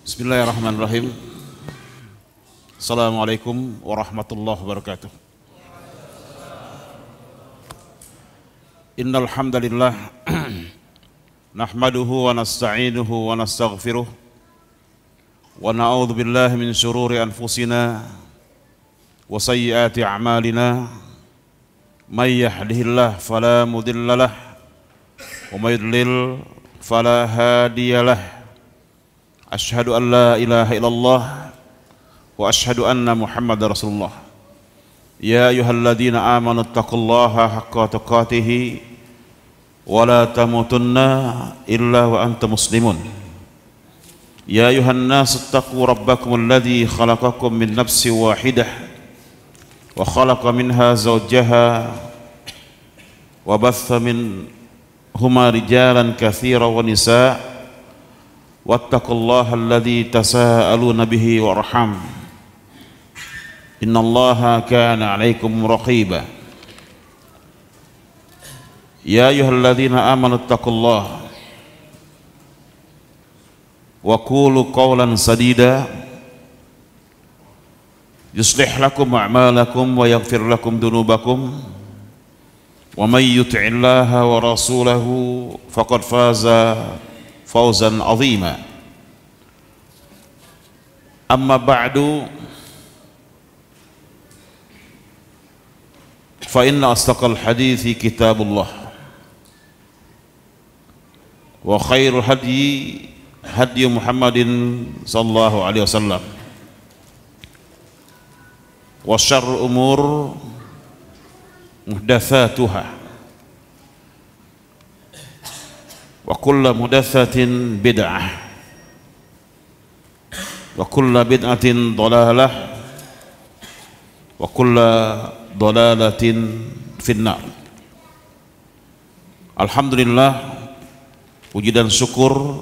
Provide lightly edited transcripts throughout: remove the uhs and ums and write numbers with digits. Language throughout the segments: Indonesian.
Bismillahirrahmanirrahim. Assalamualaikum warahmatullahi wabarakatuh. Innal hamdalillah nahmaduhu wa nasta'inuhu wa nastaghfiruh wa na'udzu billahi min shururi anfusina wa sayyiati a'malina. May yahdihillahu fala mudilla lahu wa may yudlil fala hadiyalah. Asyhadu an la ilaha illallah wa asyhadu anna Muhammadar Rasulullah. Ya ayyuhalladzina amanu taqullaha haqqa tuqatih wa la tamutunna illa wa antum muslimun. Ya ayyuhan nas taqu rabbakumul ladzi khalaqakum min nafsin wahidah wa khalaqa minha zawjaha wa batha minhuma rijalan katsiran wa nisaa. Wattaqullaha alladzi tasaaluna bihi warham. Innallaha kana 'alaikum raqiba. Ya ayyuhalladzina amanu taqullaha wa qulu qawlan sadida yuslih lakum a'malakum wa yaghfir lakum dhunubakum wa may yuti'illaha wa rasulahu faqad faza fawzan azima. Amma ba'du, fa inna asdaqal hadithi kitabullah wa khairul hadyi hadyu Muhammadin sallallahu alaihi wasallam wa syarrul umur muhdatsatuha wa kullu muhdatsatin bid'ah wa kullu bid'atin dhalalah wa kullu dhalalatin finnar. Alhamdulillah, puji dan syukur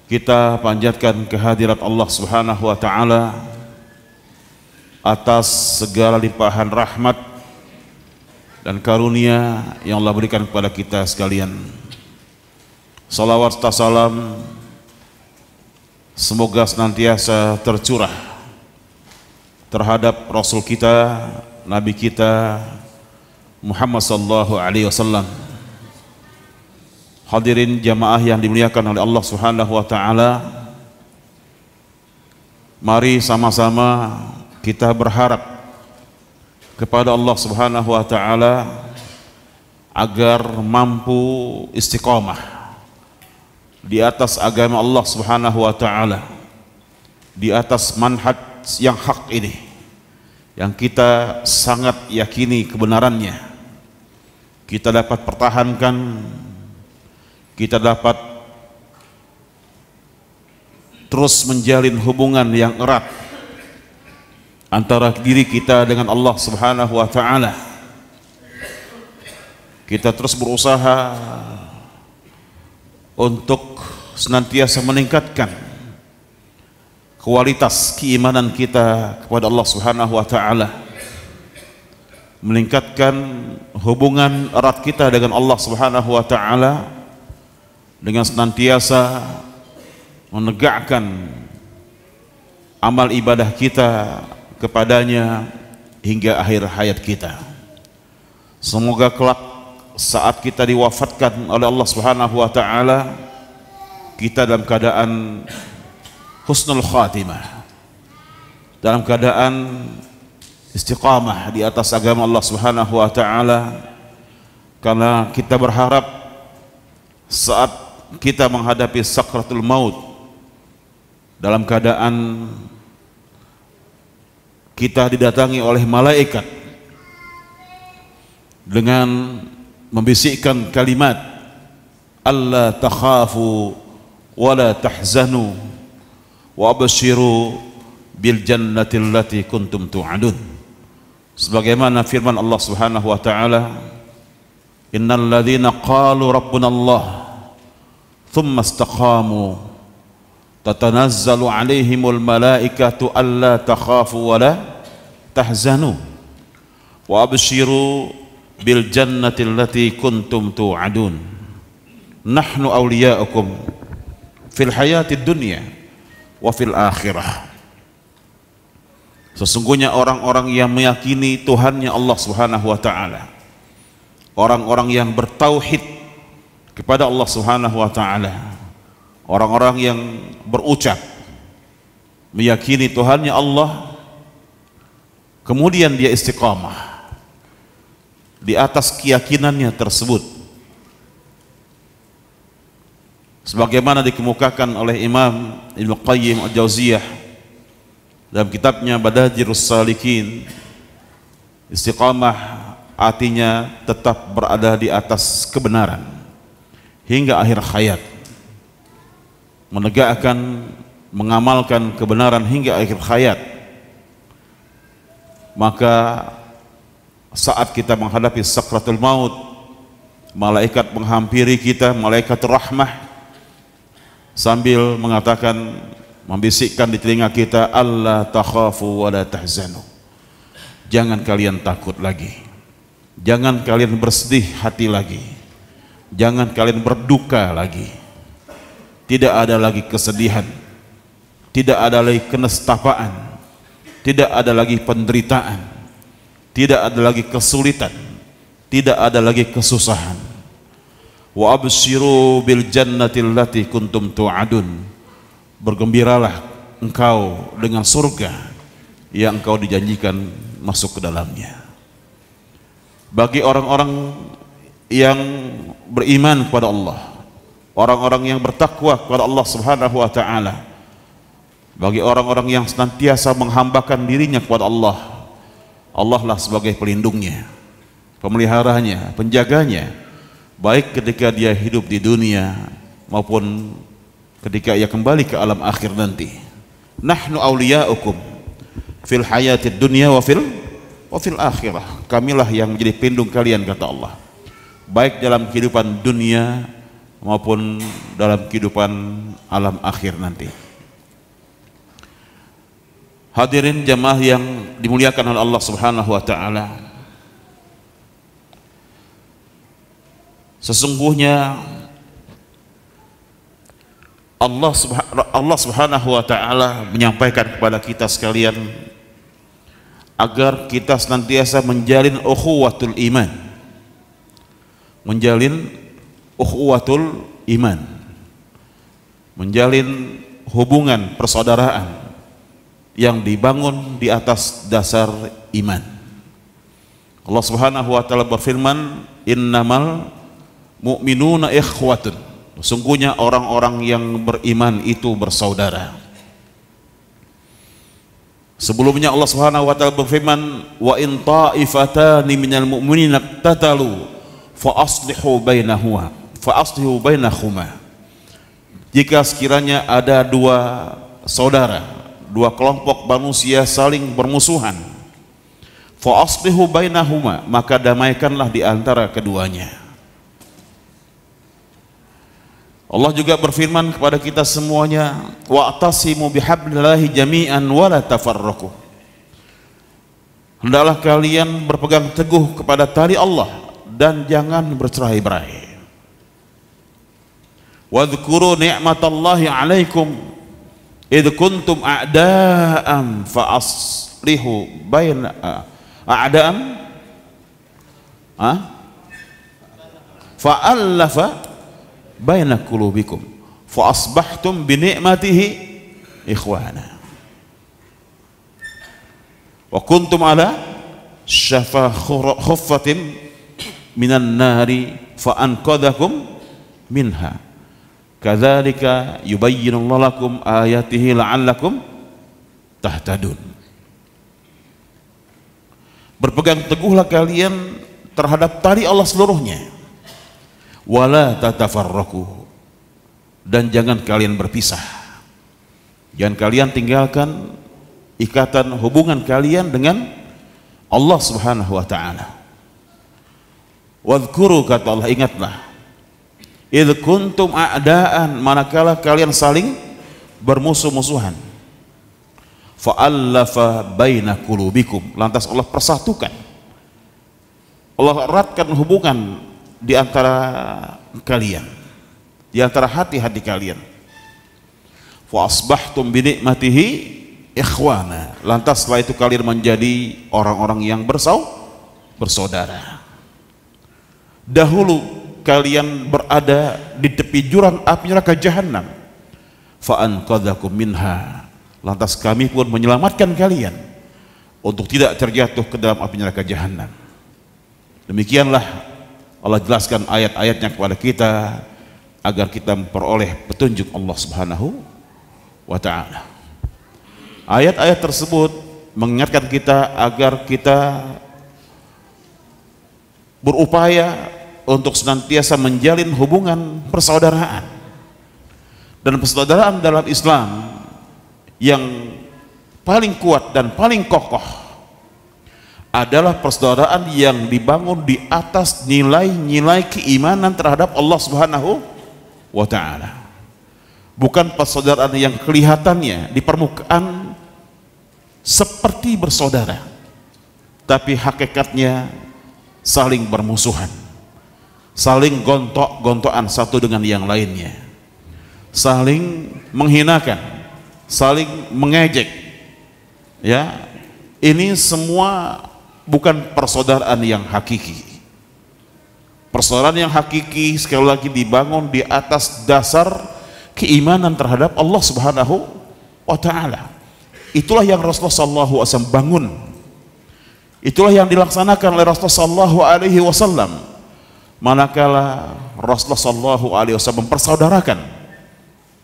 kita panjatkan kehadirat Allah Subhanahu wa taala atas segala limpahan rahmat dan karunia yang Allah berikan kepada kita sekalian. Salawat serta salam semoga senantiasa tercurah terhadap Rasul kita, Nabi kita Muhammad sallallahu alaihi wasallam. Hadirin jamaah yang dimuliakan oleh Allah Subhanahu wa taala, mari sama-sama kita berharap kepada Allah Subhanahu wa taala agar mampu istiqamah di atas agama Allah Subhanahu wa taala, di atas manhaj yang hak ini yang kita sangat yakini kebenarannya, kita dapat pertahankan, kita dapat terus menjalin hubungan yang erat antara diri kita dengan Allah Subhanahu wa taala. Kita terus berusaha untuk senantiasa meningkatkan kualitas keimanan kita kepada Allah Subhanahu wa taala, meningkatkan hubungan erat kita dengan Allah Subhanahu wa taala dengan senantiasa menegakkan amal ibadah kita kepadanya hingga akhir hayat kita. Semoga kelak saat kita diwafatkan oleh Allah Subhanahu wa taala, kita dalam keadaan husnul khatimah, dalam keadaan istiqamah di atas agama Allah Subhanahu wa taala, karena kita berharap saat kita menghadapi sakratul maut dalam keadaan kita didatangi oleh malaikat dengan membisikkan kalimat alla takhafu wa la tahzanu wa abshiru bil jannati allati kuntum tu'adun, sebagaimana firman Allah Subhanahu wa taala, innal ladzina qalu rabbuna Allah thumma istaqamu tatanazzalu alaihimul malaikatu alla takhafu wa la tahzanu wa abshiru bil jannati allati kuntum tu'adun. Nahnu awliya'ukum fil hayatid dunya wa fil akhirah. Sesungguhnya orang-orang yang meyakini Tuhannya Allah Subhanahu wa taala, orang-orang yang bertauhid kepada Allah Subhanahu wa taala, orang-orang yang berucap meyakini Tuhannya Allah, kemudian dia istiqamah di atas keyakinannya tersebut, sebagaimana dikemukakan oleh Imam Ibnu Qayyim Al-Jauziyah dalam kitabnya Badajirus Salikin. Istiqamah artinya tetap berada di atas kebenaran hingga akhir hayat, menegakkan, mengamalkan kebenaran hingga akhir hayat. Maka saat kita menghadapi sakratul maut, malaikat menghampiri kita, malaikat rahmah, sambil mengatakan, membisikkan di telinga kita, alla takhafu wa la tahzanu, jangan kalian takut lagi, jangan kalian bersedih hati lagi, jangan kalian berduka lagi. Tidak ada lagi kesedihan, tidak ada lagi kenestapaan, tidak ada lagi penderitaan, tidak ada lagi kesulitan, tidak ada lagi kesusahan. Wa abshiru bil jannati allati kuntum tu'adun, bergembiralah engkau dengan surga yang engkau dijanjikan masuk ke dalamnya. Bagi orang-orang yang beriman kepada Allah, orang-orang yang bertakwa kepada Allah Subhanahu wa taala, bagi orang-orang yang senantiasa menghambakan dirinya kepada Allah, Allah lah sebagai pelindungnya, pemeliharanya, penjaganya, baik ketika dia hidup di dunia maupun ketika ia kembali ke alam akhir nanti. Nahnu awliya'ukum fil hayatid dunya wa fil akhirah, kamilah yang menjadi pelindung kalian, kata Allah, baik dalam kehidupan dunia maupun dalam kehidupan alam akhir nanti. Hadirin jamaah yang dimuliakan oleh Allah Subhanahu wa taala, sesungguhnya Allah Subhanahu wa taala menyampaikan kepada kita sekalian agar kita senantiasa menjalin ukhuwatul iman, menjalin ukhuwatul iman, menjalin hubungan persaudaraan yang dibangun di atas dasar iman. Allah Subhanahu wa taala berfirman, innamal mu'minuna ikhwatun, sesungguhnya orang-orang yang beriman itu bersaudara. Sebelumnya Allah Subhanahu wa taala berfirman, wa in ta'ifatani minal mu'minina iqtatalu fa aslihu bainahuma, jika sekiranya ada dua saudara, dua kelompok manusia saling bermusuhan, fa aslihu bainahuma, maka damaikanlah di antara keduanya. Allah juga berfirman kepada kita semuanya, wa'tasimu bihablillahi jami'an wa la tafarraqu, hendaklah kalian berpegang teguh kepada tali Allah dan jangan bercerai-berai. Wadhkuru ni'matallahi 'alaikum idh kuntum a'da'an fa aslihu baina a'da'an fa'allafa baina qulubikum fa asbahtum bi ni'matihi ikhwana wa kuntum ala syafa khuffatin minan nari fa anqadhakum minha kadzalika yubayyinullahu lakum ayatihi la'allakum tahtadun. Berpegang teguhlah kalian terhadap tali Allah seluruhnya, wala tatafarraqu, dan jangan kalian berpisah, jangan kalian tinggalkan ikatan hubungan kalian dengan Allah Subhanahu wa taala. Wadhkuru, kata Allah, ingatlah, idh kuntum a'daan, manakala kalian saling bermusuh-musuhan, fa'allafa baina qulubikum, lantas Allah persatukan, Allah eratkan hubungan di antara kalian, di antara hati-hati kalian. fa asbahtum bi ni'matihi ikhwana. Lantas setelah itu kalian menjadi orang-orang yang bersaudara. Dahulu kalian berada di tepi jurang api neraka jahanam, fa anqadzakum minha. Lantas kami pun menyelamatkan kalian untuk tidak terjatuh ke dalam api neraka jahanam. Demikianlah Allah jelaskan ayat-ayatnya kepada kita agar kita memperoleh petunjuk Allah Subhanahu wa ta'ala. Ayat-ayat tersebut mengingatkan kita agar kita berupaya untuk senantiasa menjalin hubungan persaudaraan. Dan persaudaraan dalam Islam yang paling kuat dan paling kokoh adalah persaudaraan yang dibangun di atas nilai-nilai keimanan terhadap Allah Subhanahu wa ta'ala. Bukan persaudaraan yang kelihatannya di permukaan seperti bersaudara, tapi hakikatnya saling bermusuhan, saling gontok-gontokan satu dengan yang lainnya, saling menghinakan, saling mengejek. Ya, ini semua bukan persaudaraan yang hakiki. Persaudaraan yang hakiki sekali lagi dibangun di atas dasar keimanan terhadap Allah Subhanahu wa ta'ala. Itulah yang Rasulullah SAW bangun, itulah yang dilaksanakan oleh Rasulullah SAW manakala Rasulullah SAW mempersaudarakan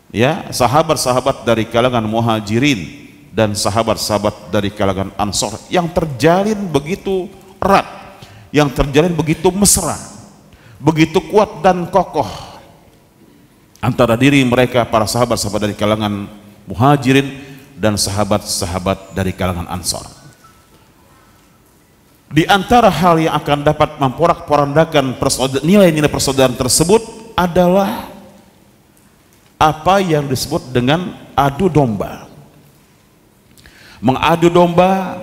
ya sahabat-sahabat dari kalangan Muhajirin dan sahabat-sahabat dari kalangan Ansor yang terjalin begitu erat, yang terjalin begitu mesra, begitu kuat dan kokoh antara diri mereka para sahabat-sahabat dari kalangan Muhajirin dan sahabat-sahabat dari kalangan Ansor. Di antara hal yang akan dapat memporak-porandakan nilai-nilai persaudaraan tersebut adalah apa yang disebut dengan adu domba. Mengadu domba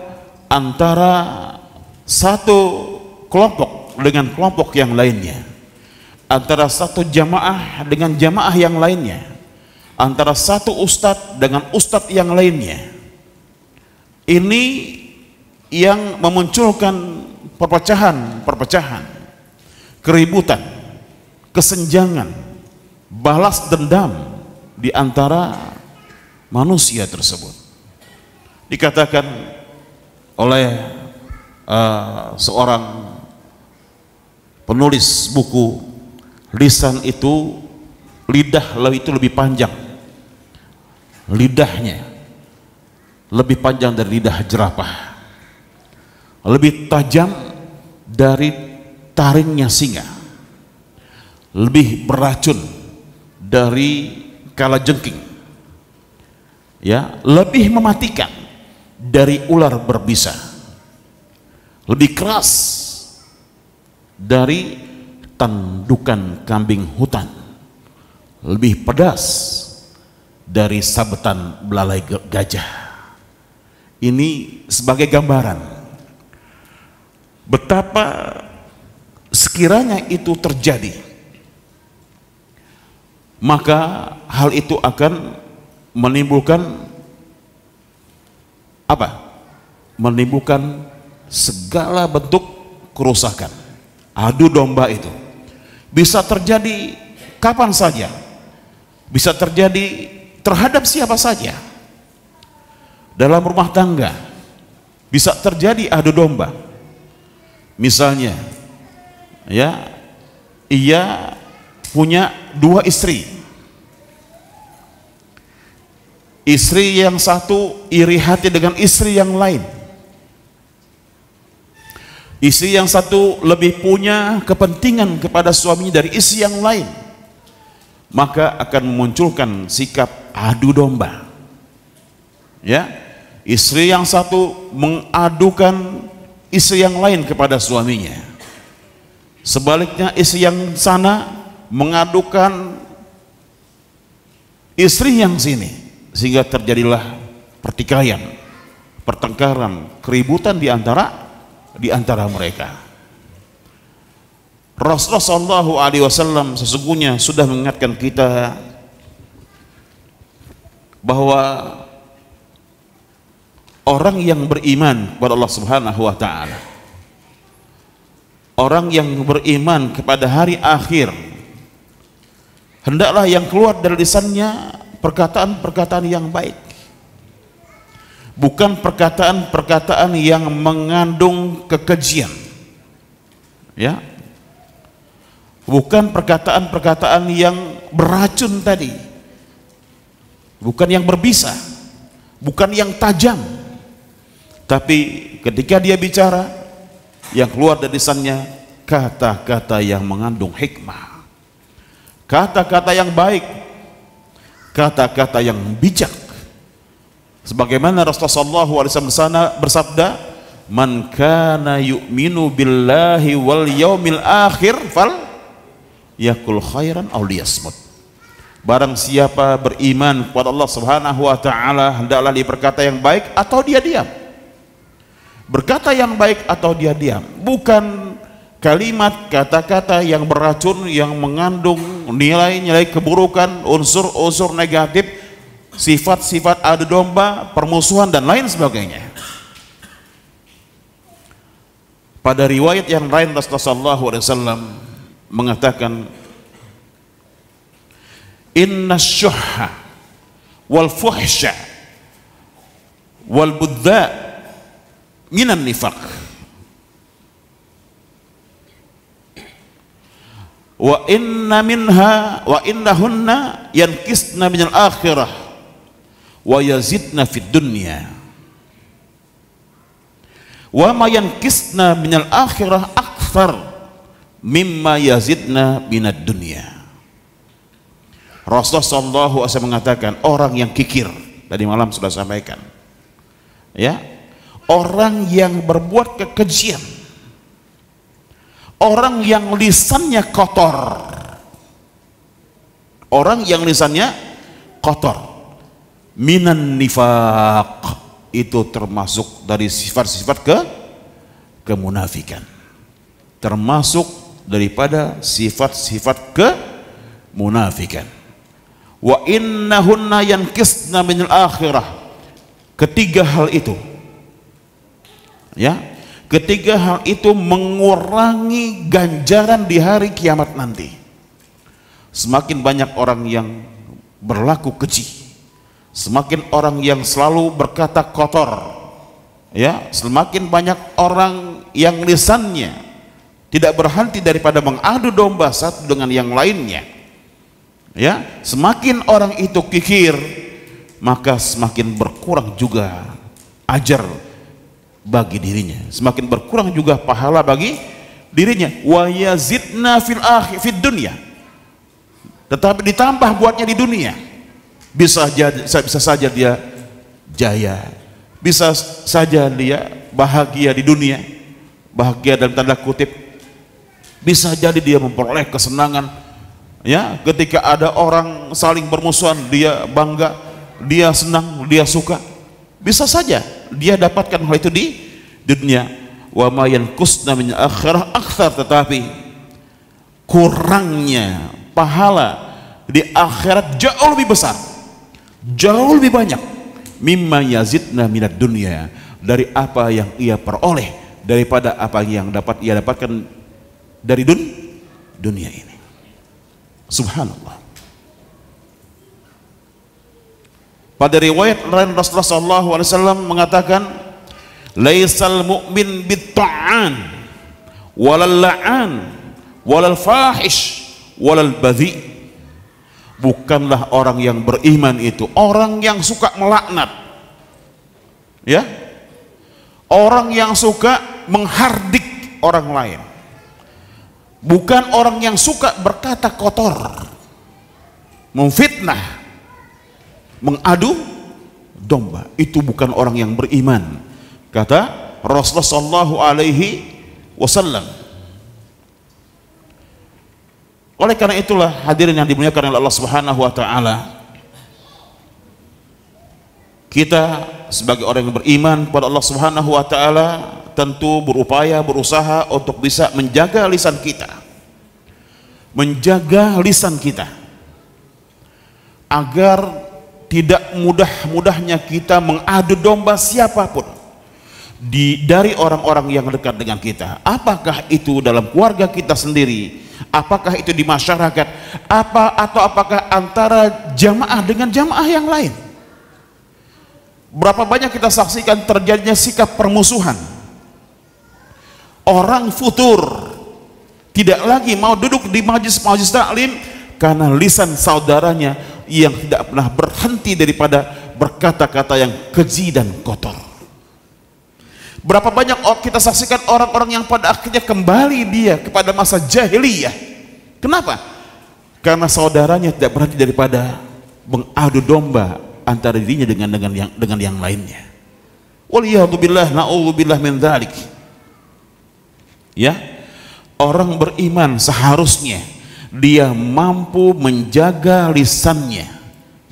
antara satu kelompok dengan kelompok yang lainnya, antara satu jamaah dengan jamaah yang lainnya, antara satu ustadz dengan ustadz yang lainnya. Ini yang memunculkan perpecahan, keributan, kesenjangan, balas dendam di antara manusia tersebut. Dikatakan oleh seorang penulis buku, lisan itu, lidah itu lebih panjang, lidahnya lebih panjang dari lidah jerapah, lebih tajam dari taringnya singa, lebih beracun dari kalajengking, ya, lebih mematikan dari ular berbisa, lebih keras dari tandukan kambing hutan, lebih pedas dari sabetan belalai gajah. Ini sebagai gambaran betapa sekiranya itu terjadi, maka hal itu akan menimbulkan apa? Menimbulkan segala bentuk kerusakan. Adu domba itu bisa terjadi kapan saja, bisa terjadi terhadap siapa saja. Dalam rumah tangga bisa terjadi adu domba. Misalnya, ya, ia punya dua istri. Istri yang satu iri hati dengan istri yang lain. Istri yang satu lebih punya kepentingan kepada suaminya dari istri yang lain. Maka akan memunculkan sikap adu domba. Ya, istri yang satu mengadukan istri yang lain kepada suaminya. Sebaliknya istri yang sana mengadukan istri yang sini. Sehingga terjadilah pertikaian, pertengkaran, keributan di antara mereka. Rasulullah SAW sesungguhnya sudah mengingatkan kita bahwa orang yang beriman kepada Allah Subhanahu wa taala, orang yang beriman kepada hari akhir, hendaklah yang keluar dari lisannya perkataan-perkataan yang baik, bukan perkataan-perkataan yang mengandung kekejian, ya, bukan perkataan-perkataan yang beracun tadi, bukan yang berbisa, bukan yang tajam, tapi ketika dia bicara, yang keluar dari lisannya kata-kata yang mengandung hikmah, kata-kata yang baik, kata-kata yang bijak. Sebagaimana Rasulullah SAW bersabda, "Man kana yu'minu billahi wal yaumil akhir fal yakul khairan aw liyasmut." Barang siapa beriman kepada Allah Subhanahu wa taala, hendaklah dia berkata yang baik atau dia diam. Berkata yang baik atau dia diam, bukan kalimat kata-kata yang beracun, yang mengandung nilai-nilai keburukan, unsur-unsur negatif, sifat-sifat adu domba, permusuhan dan lain sebagainya. Pada riwayat yang lain Rasulullah SAW mengatakan, "Inna syuhha wal fuhsha wal budza minan nifaq wa innahunna yankisna minal akhirah wa yazidna fid dunya wa ma yankisna minal akhirah akthar mimma yazidna minad dunya." Rasulullah SAW mengatakan, orang yang kikir, tadi malam sudah sampaikan, ya, orang yang berbuat kekejian, orang yang lisannya kotor, orang yang lisannya kotor, minan nifaq, itu termasuk dari sifat-sifat kemunafikan, termasuk daripada sifat-sifat kemunafikan. Wa innahunna yankisna minal akhirah. Ketiga hal itu, ya, ketiga hal itu mengurangi ganjaran di hari kiamat nanti. Semakin banyak orang yang berlaku keji, semakin orang yang selalu berkata kotor, ya, semakin banyak orang yang lisannya tidak berhenti daripada mengadu domba satu dengan yang lainnya, ya, semakin orang itu kikir, maka semakin berkurang juga ajar bagi dirinya, semakin berkurang juga pahala bagi dirinya. Wa yazidna fid dunya, tetapi ditambah buatnya di dunia. Bisa saja dia jaya, bisa saja dia bahagia di dunia, bahagia dalam tanda kutip, bisa jadi dia memperoleh kesenangan, ya, ketika ada orang saling bermusuhan, dia bangga, dia senang, dia suka, bisa saja dia dapatkan hal itu di dunia. Wa ma yanqusna min akhirah akthar, tetapi kurangnya pahala di akhirat jauh lebih besar, jauh lebih banyak, mimma yazidna minad dunya, dari apa yang ia peroleh, daripada apa yang dapat ia dapatkan dari dunia ini. Subhanallah. Pada riwayat lain Rasulullah SAW mengatakan, laisal mu'min bit-ta'an walal la'an walal fahish walal badhi. Bukanlah orang yang beriman itu orang yang suka melaknat, ya, orang yang suka menghardik orang lain, bukan orang yang suka berkata kotor, memfitnah, mengadu domba. Itu bukan orang yang beriman, kata Rasulullah SAW. Oleh karena itulah, hadirin yang dimuliakan oleh Allah Subhanahu wa taala, kita sebagai orang yang beriman kepada Allah Subhanahu wa taala tentu berupaya, berusaha untuk bisa menjaga lisan kita, menjaga lisan kita agar tidak mudah-mudahnya kita mengadu domba siapapun dari orang-orang yang dekat dengan kita. Apakah itu dalam keluarga kita sendiri, apakah itu di masyarakat, atau apakah antara jamaah dengan jamaah yang lain. Berapa banyak kita saksikan terjadinya sikap permusuhan. Orang futur, tidak lagi mau duduk di majelis taklim karena lisan saudaranya yang tidak pernah berhenti daripada berkata-kata yang keji dan kotor. Berapa banyak kita saksikan orang-orang yang pada akhirnya kembali dia kepada masa jahiliyah. Kenapa? Karena saudaranya tidak berhenti daripada mengadu domba antara dirinya dengan yang lainnya. Waliyadzubillah, na'udzubillah min dzalik. Ya, orang beriman seharusnya dia mampu menjaga lisannya.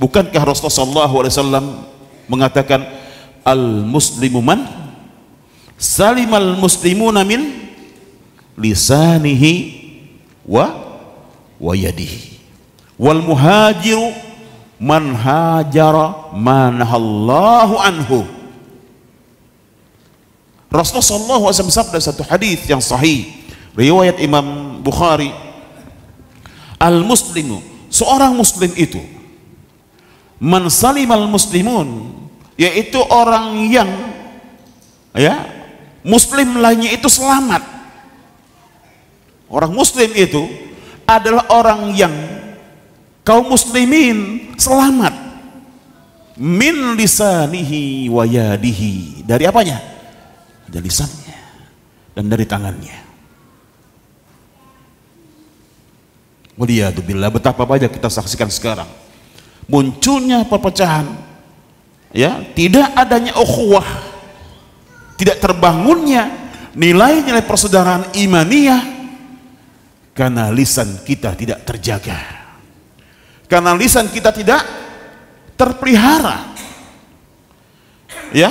Bukankah Rasulullah SAW mengatakan al-muslimu man salimal muslimuna min lisanihi wa yadihi wal muhajiru man hajara manahallahu anhu. Rasulullah SAW bersabda satu hadis yang sahih riwayat Imam Bukhari, al-muslimu, seorang muslim itu man salimal muslimun, yaitu orang yang muslim lainnya itu selamat. Orang muslim itu adalah orang yang kaum muslimin selamat min lisanihi wa yadihi, dari apanya? Dari lisannya dan dari tangannya. Waliyadzubillah, betapa banyak kita saksikan sekarang munculnya perpecahan, ya, tidak adanya ukhuwah, tidak terbangunnya nilai-nilai persaudaraan imaniyah karena lisan kita tidak terjaga, karena lisan kita tidak terpelihara. Ya,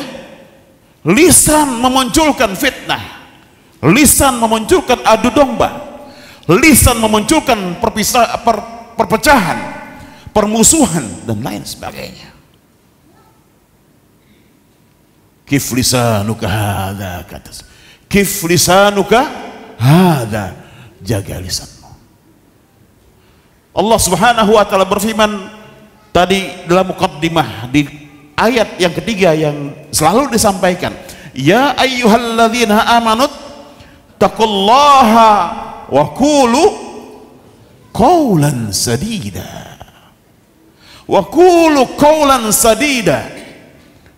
lisan memunculkan fitnah, lisan memunculkan adu domba, lisan memunculkan perpecahan, permusuhan dan lain sebagainya. Kif lisanuka hadza, kata kif lisanuka hadza, jaga lisanmu. Allah Subhanahu wa taala berfirman tadi dalam muqaddimah di ayat yang ketiga yang selalu disampaikan, ya ayyuhalladzina amanut taqullaha wa qulu qawlan sadida, wa qulu qawlan sadida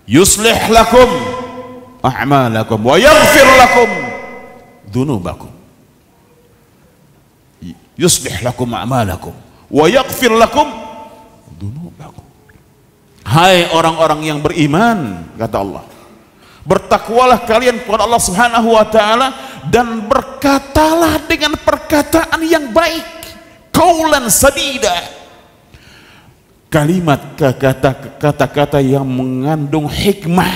yuslih lakum a'malakum wa yaghfir lakum dhunubakum. Yuslih lakum a'malakum wa yaghfir lakum dhunubakum. Hai orang-orang yang beriman, kata Allah, bertakwalah kalian kepada Allah Subhanahu wa taala dan berkatalah dengan perkataan yang baik, qaulan sadida, kalimat kata-kata yang mengandung hikmah,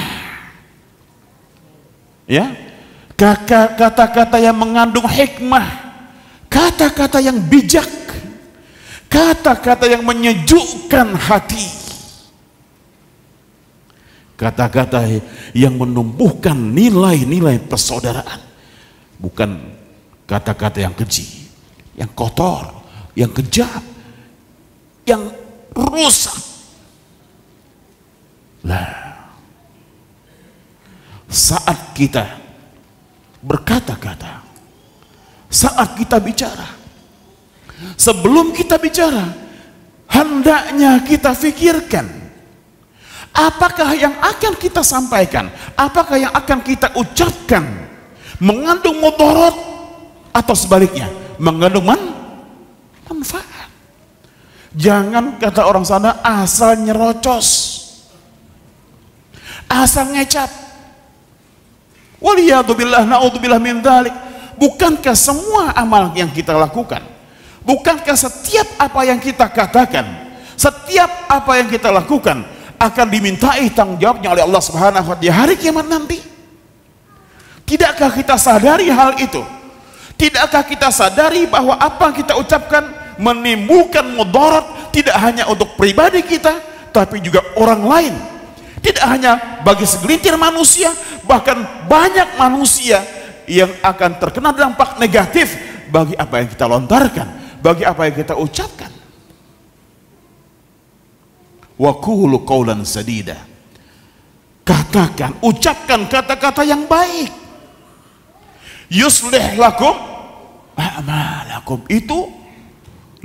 ya, kata-kata yang mengandung hikmah, kata-kata yang bijak, kata-kata yang menyejukkan hati, kata-kata yang menumbuhkan nilai-nilai persaudaraan, bukan kata-kata yang keji, yang kotor, yang kejam, yang rusak. Lah, saat kita berkata-kata, saat kita bicara, sebelum kita bicara, hendaknya kita pikirkan apakah yang akan kita sampaikan, apakah yang akan kita ucapkan mengandung mudarat atau sebaliknya mengandung manfaat. Jangan, kata orang sana, asal nyerocos, asal ngecap. Waliyadzubillah, na'udzubillah min dzalik. Bukankah semua amal yang kita lakukan, bukankah setiap apa yang kita katakan, setiap apa yang kita lakukan akan dimintai tanggung jawabnya oleh Allah Subhanahu wa taala di hari kiamat nanti? Tidakkah kita sadari hal itu? Tidakkah kita sadari bahwa apa yang kita ucapkan menimbulkan mudarat tidak hanya untuk pribadi kita, tapi juga orang lain. Tidak hanya bagi segelintir manusia, bahkan banyak manusia yang akan terkena dampak negatif bagi apa yang kita lontarkan, bagi apa yang kita ucapkan. Wa qulu qawlan sadida. Katakan, ucapkan kata-kata yang baik. Yuslih lakum a'malakum. Itu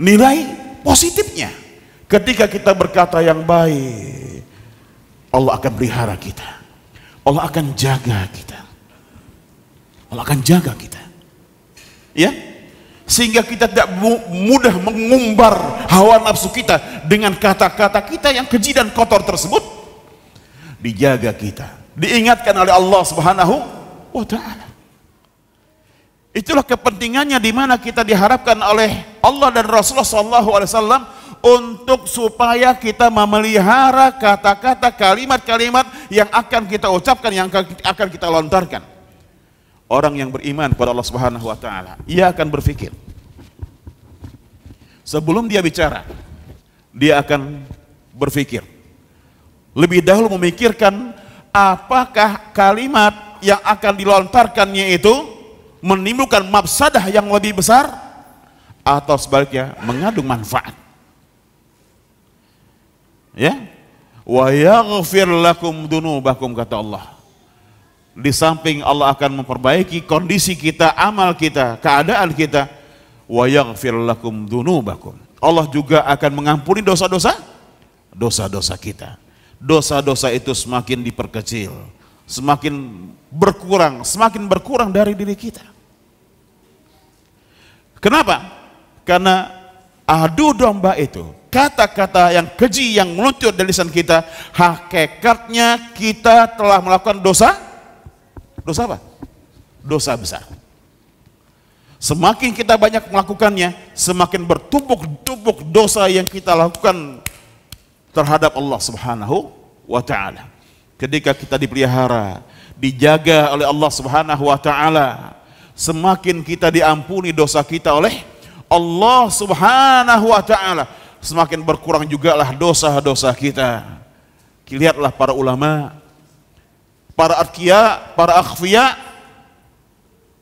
nilai positifnya. Ketika kita berkata yang baik, Allah akan pelihara kita. Allah akan jaga kita. Allah akan jaga kita. Ya? Sehingga kita tidak mudah mengumbar hawa nafsu kita dengan kata-kata kita yang keji dan kotor tersebut. Dijaga kita, diingatkan oleh Allah Subhanahu wa ta'ala. Itulah kepentingannya, di mana kita diharapkan oleh Allah dan Rasulullah SAW untuk supaya kita memelihara kata-kata, kalimat-kalimat yang akan kita ucapkan, yang akan kita lontarkan. Orang yang beriman kepada Allah Subhanahu wa ta'ala, ia akan berpikir. Sebelum dia bicara, dia akan berpikir. Lebih dahulu memikirkan apakah kalimat yang akan dilontarkannya itu menimbulkan mafsadah yang lebih besar atau sebaliknya mengandung manfaat. Ya, wa yaghfir lakum dunubakum, kata Allah. Di samping Allah akan memperbaiki kondisi kita, amal kita, keadaan kita, wa yaghfir lakum dunubakum. Allah juga akan mengampuni dosa-dosa kita. Dosa-dosa itu semakin diperkecil, semakin berkurang dari diri kita. Kenapa? Karena adu domba itu, kata-kata yang keji yang meluncur dari lisan kita, hakikatnya kita telah melakukan dosa apa? Dosa besar. Semakin kita banyak melakukannya, semakin bertumpuk-tumpuk dosa yang kita lakukan terhadap Allah Subhanahu wa ta'ala. Ketika kita dipelihara, dijaga oleh Allah Subhanahu wa ta'ala, semakin kita diampuni dosa kita oleh Allah Subhanahu wa ta'ala, semakin berkurang jugalah dosa-dosa kita. Lihatlah para ulama, para atqiya, para akhfiya,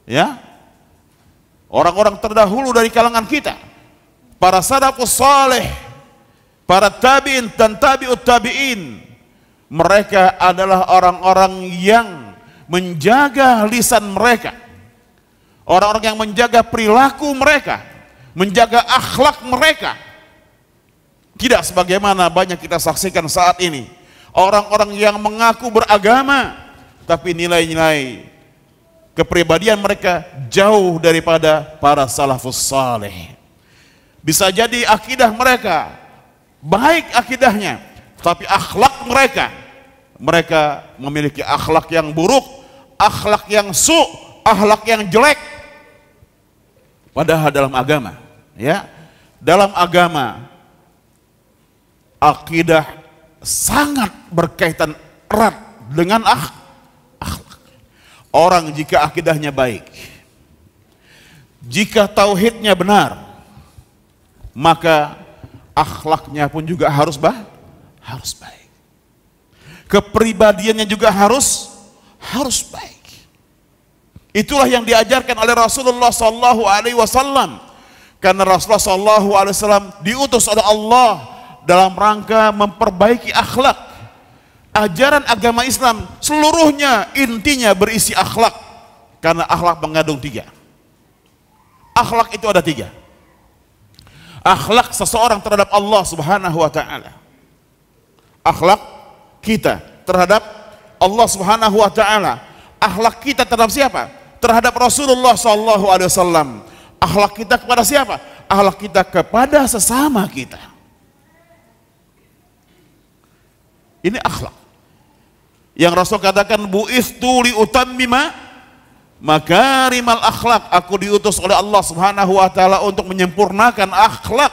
ya, orang-orang terdahulu dari kalangan kita, para salafus saleh, para tabi'in dan tabi'ut tabi'in. Mereka adalah orang-orang yang menjaga lisan mereka, orang-orang yang menjaga perilaku mereka, menjaga akhlak mereka. Tidak sebagaimana banyak kita saksikan saat ini, orang-orang yang mengaku beragama tapi nilai-nilai kepribadian mereka jauh daripada para salafus saleh. Bisa jadi akidah mereka baik akidahnya, tapi akhlak mereka memiliki akhlak yang buruk, akhlak yang akhlak yang jelek. Padahal dalam agama, ya, dalam agama akidah sangat berkaitan erat dengan akhlak. Orang jika akidahnya baik, jika tauhidnya benar, maka akhlaknya pun juga harus baik. Kepribadiannya juga harus baik. Itulah yang diajarkan oleh Rasulullah SAW. Karena Rasulullah SAW diutus oleh Allah dalam rangka memperbaiki akhlak. Ajaran agama Islam seluruhnya intinya berisi akhlak. Karena akhlak mengandung 3. Akhlak itu ada 3. Akhlak seseorang terhadap Allah Subhanahu wa ta'ala. Akhlak kita terhadap Allah Subhanahu wa ta'ala. Akhlak kita terhadap siapa? Terhadap Rasulullah SAW. Akhlak kita kepada siapa? Akhlak kita kepada sesama kita. Ini akhlak yang Rasul katakan, bu'ithtu liutammima makarimal akhlak. Aku diutus oleh Allah Subhanahu wa ta'ala untuk menyempurnakan akhlak.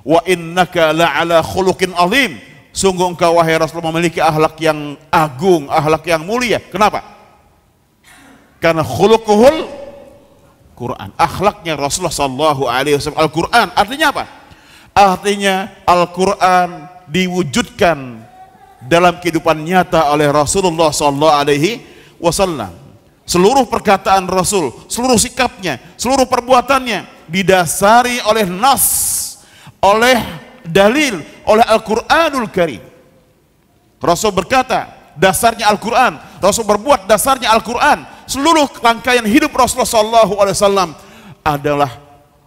Wa innaka la'ala khuluqin azim. Sungguh engkau wahai Rasul memiliki akhlak yang agung, akhlak yang mulia. Kenapa? Karena khuluquhul Quran. Akhlaknya Rasulullah sallallahu alaihi wasallam Al-Quran. Artinya apa? Artinya Al-Quran diwujudkan dalam kehidupan nyata oleh Rasulullah SAW. Seluruh perkataan Rasul, seluruh sikapnya, seluruh perbuatannya didasari oleh nas, oleh dalil, oleh Al-Quranul Karim. Rasul berkata, dasarnya Al-Quran. Rasul berbuat, dasarnya Al-Quran. Seluruh rangkaian hidup Rasulullah SAW adalah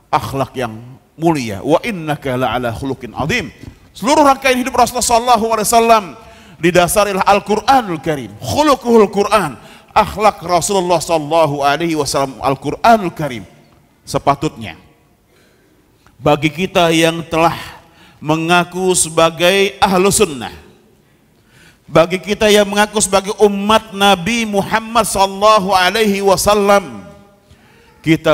akhlak yang mulia. Wa innaka la'ala khuluqin azim. Seluruh rangkaian hidup Rasulullah SAW didasari oleh Al-Quranul Karim. Khuluquhul Quran. Akhlak Rasulullah SAW, Al-Quranul Karim. Sepatutnya bagi kita yang telah mengaku sebagai ahlu sunnah, bagi kita yang mengaku sebagai umat Nabi Muhammad SAW, kita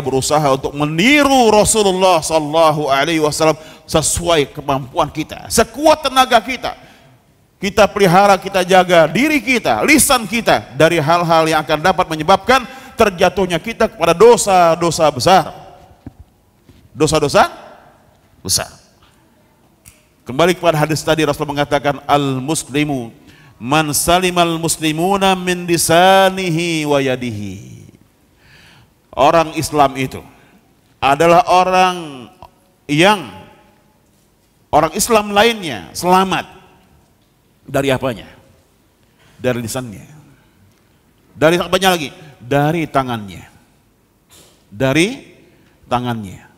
berusaha untuk meniru Rasulullah SAW sesuai kemampuan kita, sekuat tenaga kita. Kita pelihara, kita jaga diri kita, lisan kita dari hal-hal yang akan dapat menyebabkan terjatuhnya kita kepada dosa-dosa besar. Dosa-dosa besar. Kembali kepada hadis tadi, Rasul mengatakan, al-muslimu man salimal muslimuna min lisanihi wa yadihi. Orang Islam itu adalah orang Islam lainnya selamat dari apanya? Dari lisannya. Dari apanya lagi? Dari tangannya. Dari tangannya.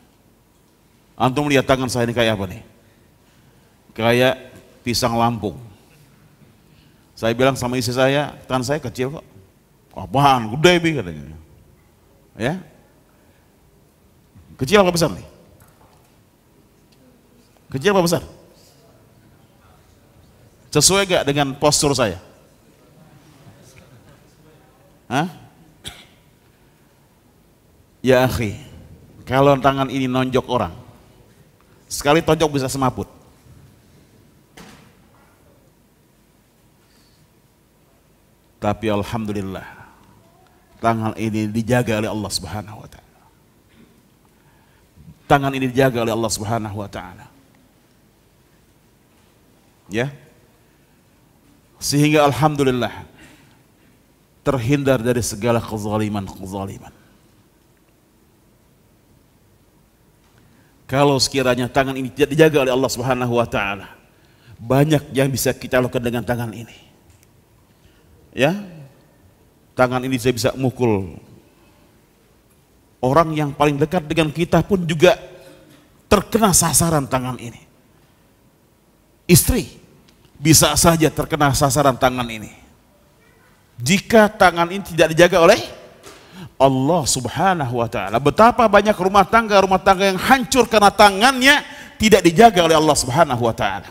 Antum lihat tangan saya ini kayak apa nih? Kayak pisang Lampung. Saya bilang sama istri saya, tangan saya kecil kok. Apaan? Gede bi katanya. Ya? Kecil apa besar nih? Kecil apa besar? Sesuai gak dengan postur saya? Hah? Ya akhi, kalau tangan ini nonjok orang, sekali tonjok bisa semaput. Tapi alhamdulillah, tangan ini dijaga oleh Allah Subhanahu wa taala. Tangan ini dijaga oleh Allah Subhanahu wa taala. Ya. Sehingga alhamdulillah terhindar dari segala kezaliman. Kalau sekiranya tangan ini tidak dijaga oleh Allah Subhanahu wa taala, banyak yang bisa kita lakukan dengan tangan ini. Ya. Tangan ini bisa mukul orang yang paling dekat dengan kita pun juga terkena sasaran tangan ini. Istri bisa saja terkena sasaran tangan ini jika tangan ini tidak dijaga oleh Allah Subhanahu wa taala. Betapa banyak rumah tangga yang hancur karena tangannya tidak dijaga oleh Allah Subhanahu wa taala.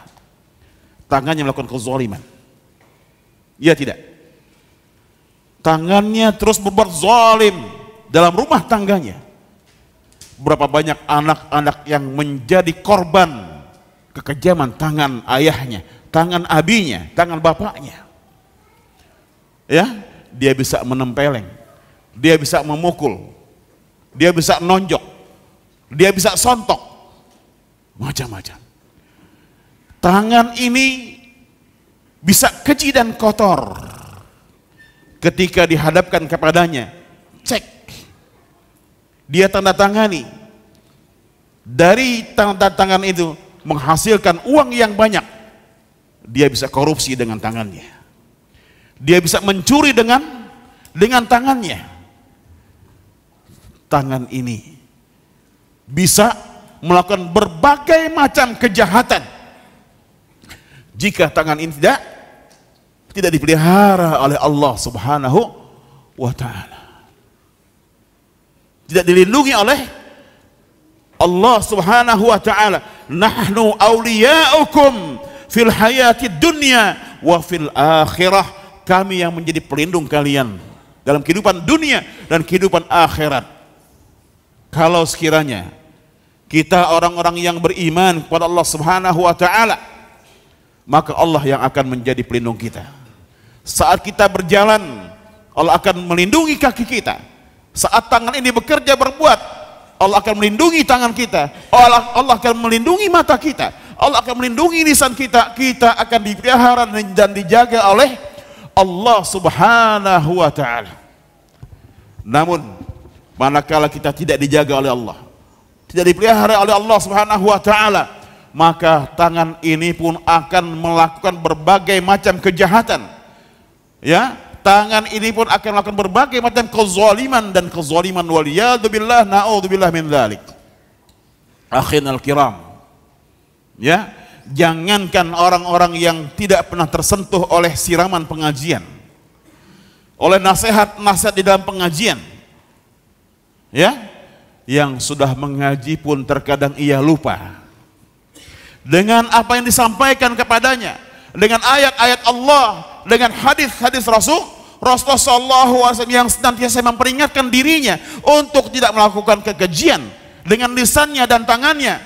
Tangannya melakukan kezaliman. Ya tidak? Tangannya terus berbuat zalim dalam rumah tangganya. Berapa banyak anak-anak yang menjadi korban kekejaman tangan ayahnya, tangan abinya, tangan bapaknya. Ya, dia bisa menempeleng, dia bisa memukul, dia bisa nonjok, dia bisa sontok, macam-macam. Tangan ini bisa keji dan kotor. Ketika dihadapkan kepadanya, cek, dia tanda tangani. Dari tanda tangan itu menghasilkan uang yang banyak. Dia bisa korupsi dengan tangannya. Dia bisa mencuri dengan tangannya. Tangan ini bisa melakukan berbagai macam kejahatan. Jika tangan ini tidak dipelihara oleh Allah Subhanahu wa taala, tidak dilindungi oleh Allah Subhanahu wa taala. Nahnu awliya'ukum fil hayati dunya wa fil akhirah. Kami yang menjadi pelindung kalian dalam kehidupan dunia dan kehidupan akhirat. Kalau sekiranya kita orang-orang yang beriman kepada Allah Subhanahu wa taala, maka Allah yang akan menjadi pelindung kita. Saat kita berjalan, Allah akan melindungi kaki kita. Saat tangan ini bekerja berbuat, Allah akan melindungi tangan kita. Allah akan melindungi mata kita. Allah akan melindungi lisan kita, kita akan dipelihara dan dijaga oleh Allah Subhanahu wa ta'ala. Namun manakala kita tidak dijaga oleh Allah, tidak dipelihara oleh Allah Subhanahu wa ta'ala, maka tangan ini pun akan melakukan berbagai macam kejahatan. Ya, tangan ini pun akan melakukan berbagai macam kezaliman dan kezaliman, waliyadzubillah, naudzubillah min dzalik. Akhinal kiram, ya, jangankan orang-orang yang tidak pernah tersentuh oleh siraman pengajian, oleh nasihat-nasihat di dalam pengajian, ya, yang sudah mengaji pun terkadang ia lupa dengan apa yang disampaikan kepadanya, dengan ayat-ayat Allah, dengan hadis-hadis Rasulullah SAW yang senantiasa memperingatkan dirinya untuk tidak melakukan kekejian dengan lisannya dan tangannya.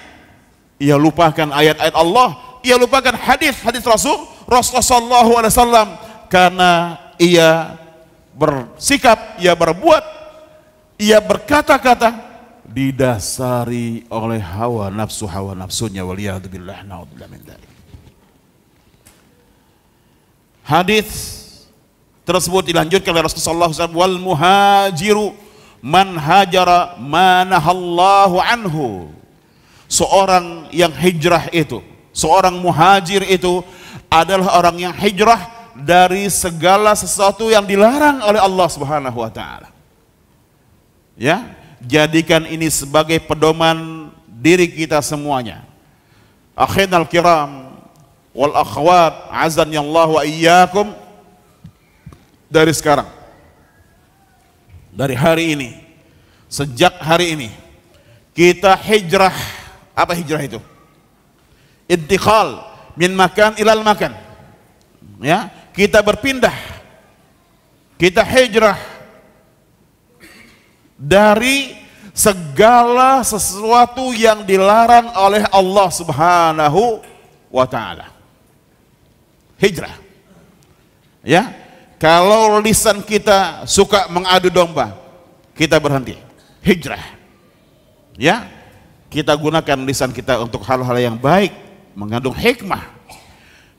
Ia lupakan ayat-ayat Allah, ia lupakan hadis-hadis Rasulullah SAW karena ia bersikap, ia berbuat, ia berkata-kata didasari oleh hawa nafsunya, waliyadzubillah, naudzubillah min dzalik. Hadis tersebut dilanjutkan oleh Rasulullah SAW, wal muhajiru man hajara ma nahallahu anhu. Seorang yang hijrah itu, seorang muhajir itu adalah orang yang hijrah dari segala sesuatu yang dilarang oleh Allah Subhanahu wa ta'ala. Ya, jadikan ini sebagai pedoman diri kita semuanya. Akhinal kiram wal akhwat, azani Allah wa iyyakum, dari sekarang, dari hari ini, sejak hari ini kita hijrah. Apa hijrah itu? Intiqal min makan ilal makan. Ya, kita berpindah, kita hijrah dari segala sesuatu yang dilarang oleh Allah Subhanahu wa ta'ala. Hijrah. Ya, kalau lisan kita suka mengadu domba, kita berhenti, hijrah. Ya, kita gunakan lisan kita untuk hal-hal yang baik, mengandung hikmah.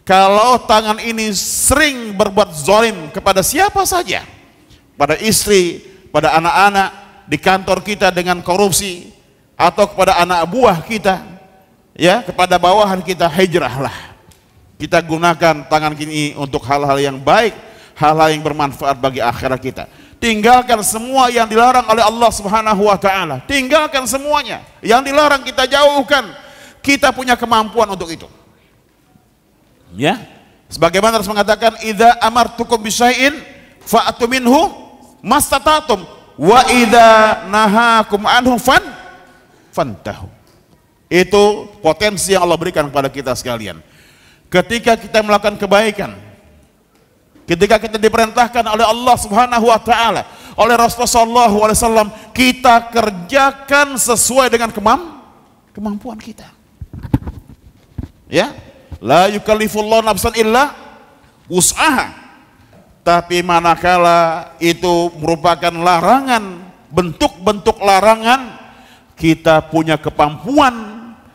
Kalau tangan ini sering berbuat zalim kepada siapa saja, pada istri, pada anak-anak, di kantor kita dengan korupsi, atau kepada anak buah kita, ya, kepada bawahan kita, hijrahlah. Kita gunakan tangan ini untuk hal-hal yang baik, hal-hal yang bermanfaat bagi akhirat kita. Tinggalkan semua yang dilarang oleh Allah Subhanahu wa ta'ala. Tinggalkan semuanya yang dilarang, kita jauhkan. Kita punya kemampuan untuk itu. Ya, sebagaimana Rasul mengatakan, idza amartukum bisyai'in fa'atu minhu mastata'tum wa idza nahakum anhu fantahu. Itu potensi yang Allah berikan kepada kita sekalian. Ketika kita melakukan kebaikan, ketika kita diperintahkan oleh Allah Subhanahu wa ta'ala, oleh Rasulullah SAW, kita kerjakan sesuai dengan kemampuan kita. Ya, la yukallifullahu nafsan illa wus'aha. Tapi manakala itu merupakan larangan, bentuk-bentuk larangan, kita punya kemampuan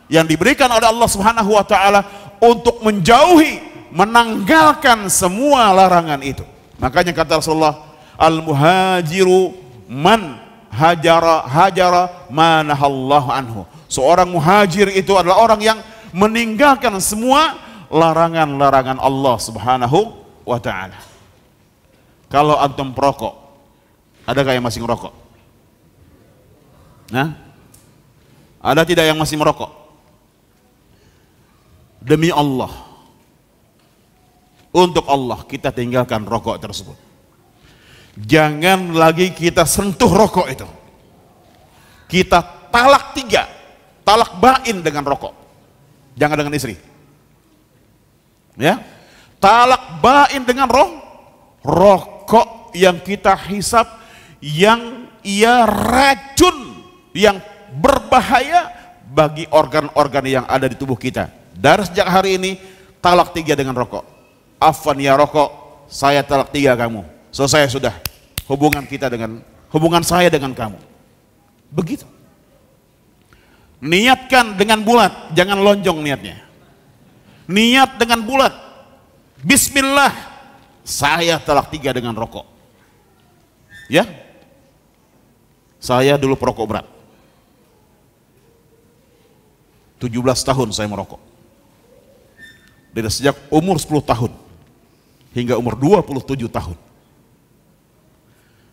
yang diberikan oleh Allah Subhanahu wa ta'ala untuk menjauhi, menanggalkan semua larangan itu. Makanya kata Rasulullah, al muhajiru man hajara ma nahallahu anhu. Seorang muhajir itu adalah orang yang meninggalkan semua larangan-larangan Allah Subhanahu wa ta'ala. Kalau antum perokok, adakah yang masih merokok? Nah, ada tidak yang masih merokok? Demi Allah, untuk Allah kita tinggalkan rokok tersebut. Jangan lagi kita sentuh rokok itu. Kita talak 3, talak bain dengan rokok. Jangan dengan istri. Ya, talak bain dengan rokok yang kita hisap, yang ia racun, yang berbahaya bagi organ-organ yang ada di tubuh kita. Dari sejak hari ini talak 3 dengan rokok. Afwan ya rokok, saya talak 3 kamu. Selesai sudah hubungan saya dengan kamu. Begitu. Niatkan dengan bulat, jangan lonjong niatnya. niat dengan bulat, bismillah, saya talak 3 dengan rokok. Ya, saya dulu perokok berat, 17 tahun saya merokok, dari sejak umur 10 tahun hingga umur 27 tahun.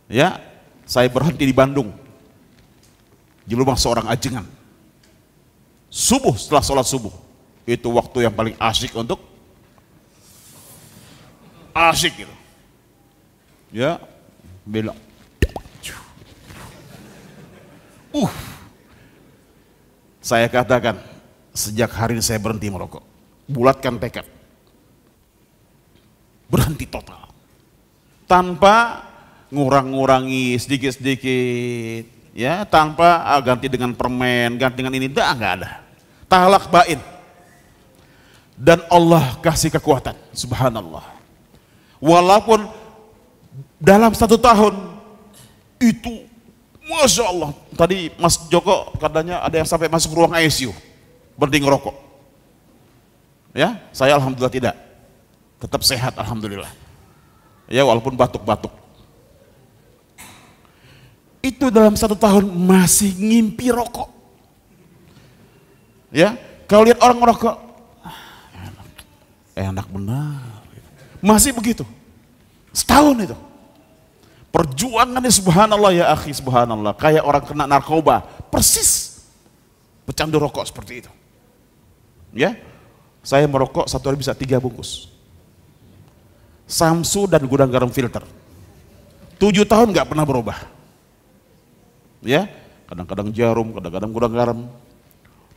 Ya, saya berhenti di Bandung di rumah seorang ajengan. Subuh, setelah sholat subuh, itu waktu yang paling asyik untuk asyik gitu. Ya, belok. Saya katakan, sejak hari ini saya berhenti merokok. Bulatkan tekad, berhenti total, tanpa ngurang-ngurangi sedikit-sedikit, ya, tanpa ganti dengan permen, ganti dengan ini, nggak ada. Talak bain, dan Allah kasih kekuatan, subhanallah. Walaupun dalam 1 tahun itu, masya Allah, tadi Mas Joko katanya ada yang sampai masuk ruang ICU berhenti ngerokok. Ya, saya alhamdulillah tidak, tetap sehat alhamdulillah. Ya, walaupun batuk-batuk. Itu dalam 1 tahun masih ngimpi rokok. Ya, kalau lihat orang ngerokok, enak benar, masih begitu. Setahun itu. Perjuangannya subhanallah ya akhi, subhanallah, kayak orang kena narkoba, persis pecandu rokok seperti itu. Ya, saya merokok 1 hari bisa 3 bungkus. Samsu dan gudang garam filter. 7 tahun nggak pernah berubah. Ya, kadang-kadang jarum, kadang-kadang gudang garam.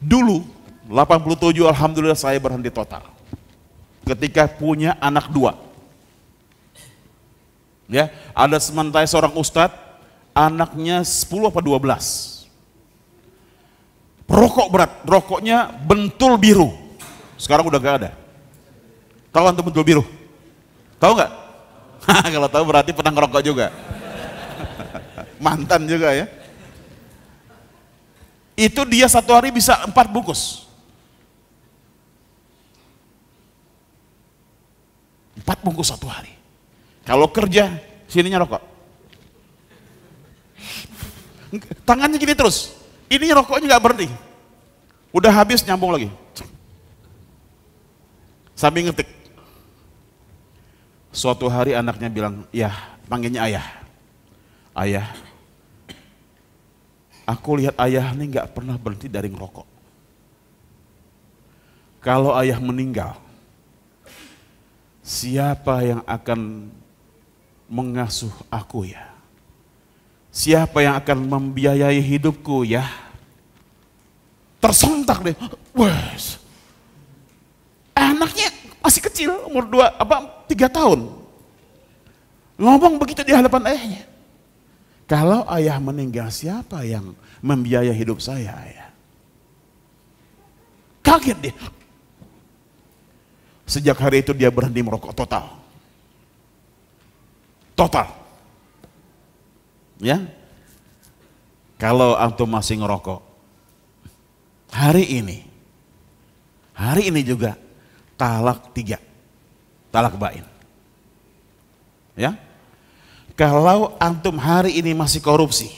Dulu 87 alhamdulillah saya berhenti total. Ketika punya anak 2. Ya, ada sementara seorang ustadz, anaknya 10 apa 12. Perokok berat, rokoknya bentul biru. Sekarang udah gak ada. Tahu antum bentul biru? Tahu nggak? Kalau tahu berarti pernah ngerokok juga. Mantan juga ya. Itu dia 1 hari bisa 4 bungkus. 4 bungkus 1 hari. Kalau kerja, sininya rokok. Tangannya gini terus. Ini rokoknya nggak berhenti. Udah habis nyambung lagi. Sambil ngetik. Suatu hari anaknya bilang, ya, panggilnya ayah. Ayah, aku lihat ayah ini nggak pernah berhenti dari ngerokok. Kalau ayah meninggal, siapa yang akan mengasuh aku ya? Siapa yang akan membiayai hidupku ya? Tersontak deh. Wes. Anaknya masih kecil, umur 3 tahun. Ngomong begitu di hadapan ayahnya. Kalau ayah meninggal, siapa yang membiayai hidup saya ya? Kaget dia. Sejak hari itu dia berhenti merokok total. Total. Ya. Kalau antum masih ngerokok, hari ini juga talak 3. Talak bain. Ya. Kalau antum hari ini masih korupsi,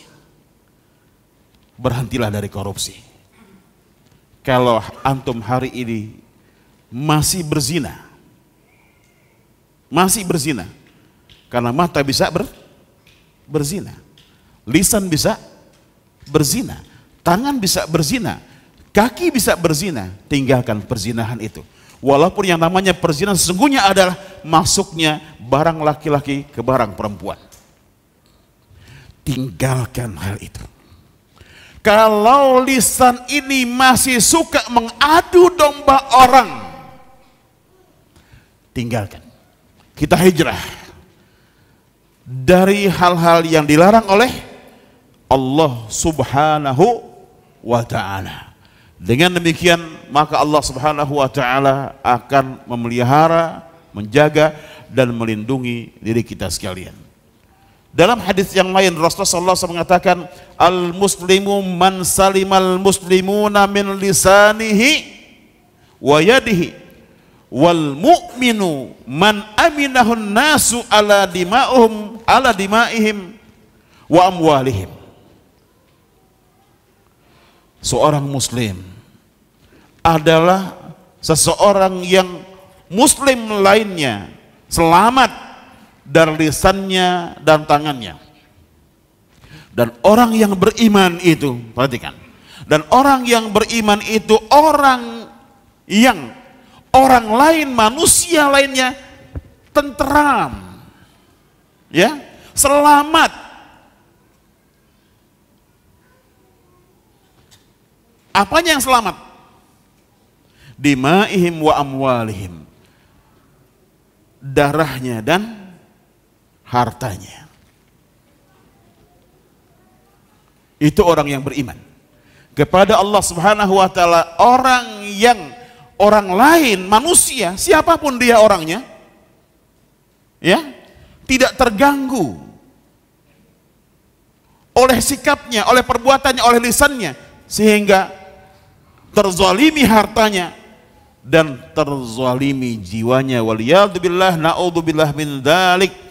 berhentilah dari korupsi. Kalau antum hari ini masih berzina, karena mata bisa berzina, lisan bisa berzina, tangan bisa berzina, kaki bisa berzina, tinggalkan perzinahan itu. Walaupun yang namanya perzinahan sesungguhnya adalah masuknya barang laki-laki ke barang perempuan. Tinggalkan hal itu. Kalau lisan ini masih suka mengadu domba orang, tinggalkan. Kita hijrah dari hal-hal yang dilarang oleh Allah Subhanahu wa ta'ala. Dengan demikian maka Allah Subhanahu wa ta'ala akan memelihara, menjaga dan melindungi diri kita sekalian. Dalam hadis yang lain Rasulullah SAW mengatakan, al-muslimu man salimal muslimuna min lisanihi wa yadihi wal mu'minu man aminahun nasu ala dimaihim wa amwalihim. Seorang muslim adalah seseorang yang muslim lainnya selamat dari lisannya dan tangannya. Dan orang yang beriman itu, perhatikan, dan orang yang beriman itu orang yang orang lain, manusia lainnya tentram, ya, selamat. Apanya yang selamat? Dimaihim wa amwalihim, darahnya dan hartanya. Itu orang yang beriman kepada Allah Subhanahu wa taala. Orang lain, manusia, siapapun dia orangnya, ya, tidak terganggu oleh sikapnya, oleh perbuatannya, oleh lisannya, sehingga terzalimi hartanya dan terzalimi jiwanya. Waliyadzubillah, na'udzubillah min dzalik.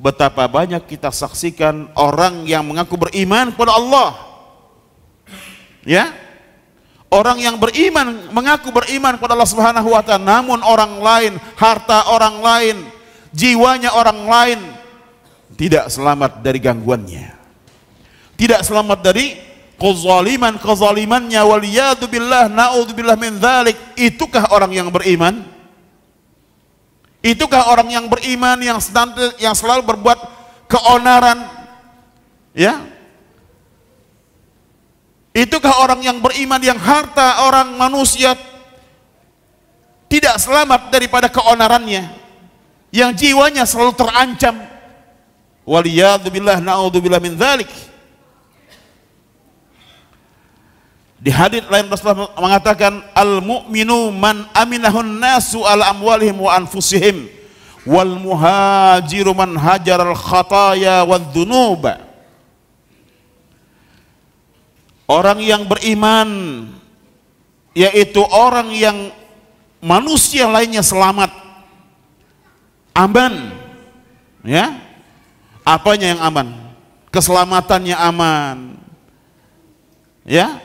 Betapa banyak kita saksikan orang yang mengaku beriman kepada Allah, ya, orang yang beriman, mengaku beriman kepada Allah Subhanahu wa taala, namun orang lain, harta orang lain, jiwanya orang lain tidak selamat dari gangguannya, tidak selamat dari kezalimannya. Waliyadzubillah, na'udzubillah min dzalik. Itukah orang yang beriman? Itukah orang yang beriman yang selalu berbuat keonaran, ya? Itukah orang yang beriman yang harta orang manusia tidak selamat daripada keonarannya, yang jiwanya selalu terancam? Waliyadzubillah, na'udzubillah min dzalik. Di hadits lain Rasulullah mengatakan, al-mu'minu man aminahun nasu ala amwalihim wa anfusihim, wal muhajiru man hajaral khataya wad dhunuba. Orang yang beriman yaitu orang yang manusia lainnya selamat, aman, ya. Apanya yang aman? Keselamatannya aman, ya.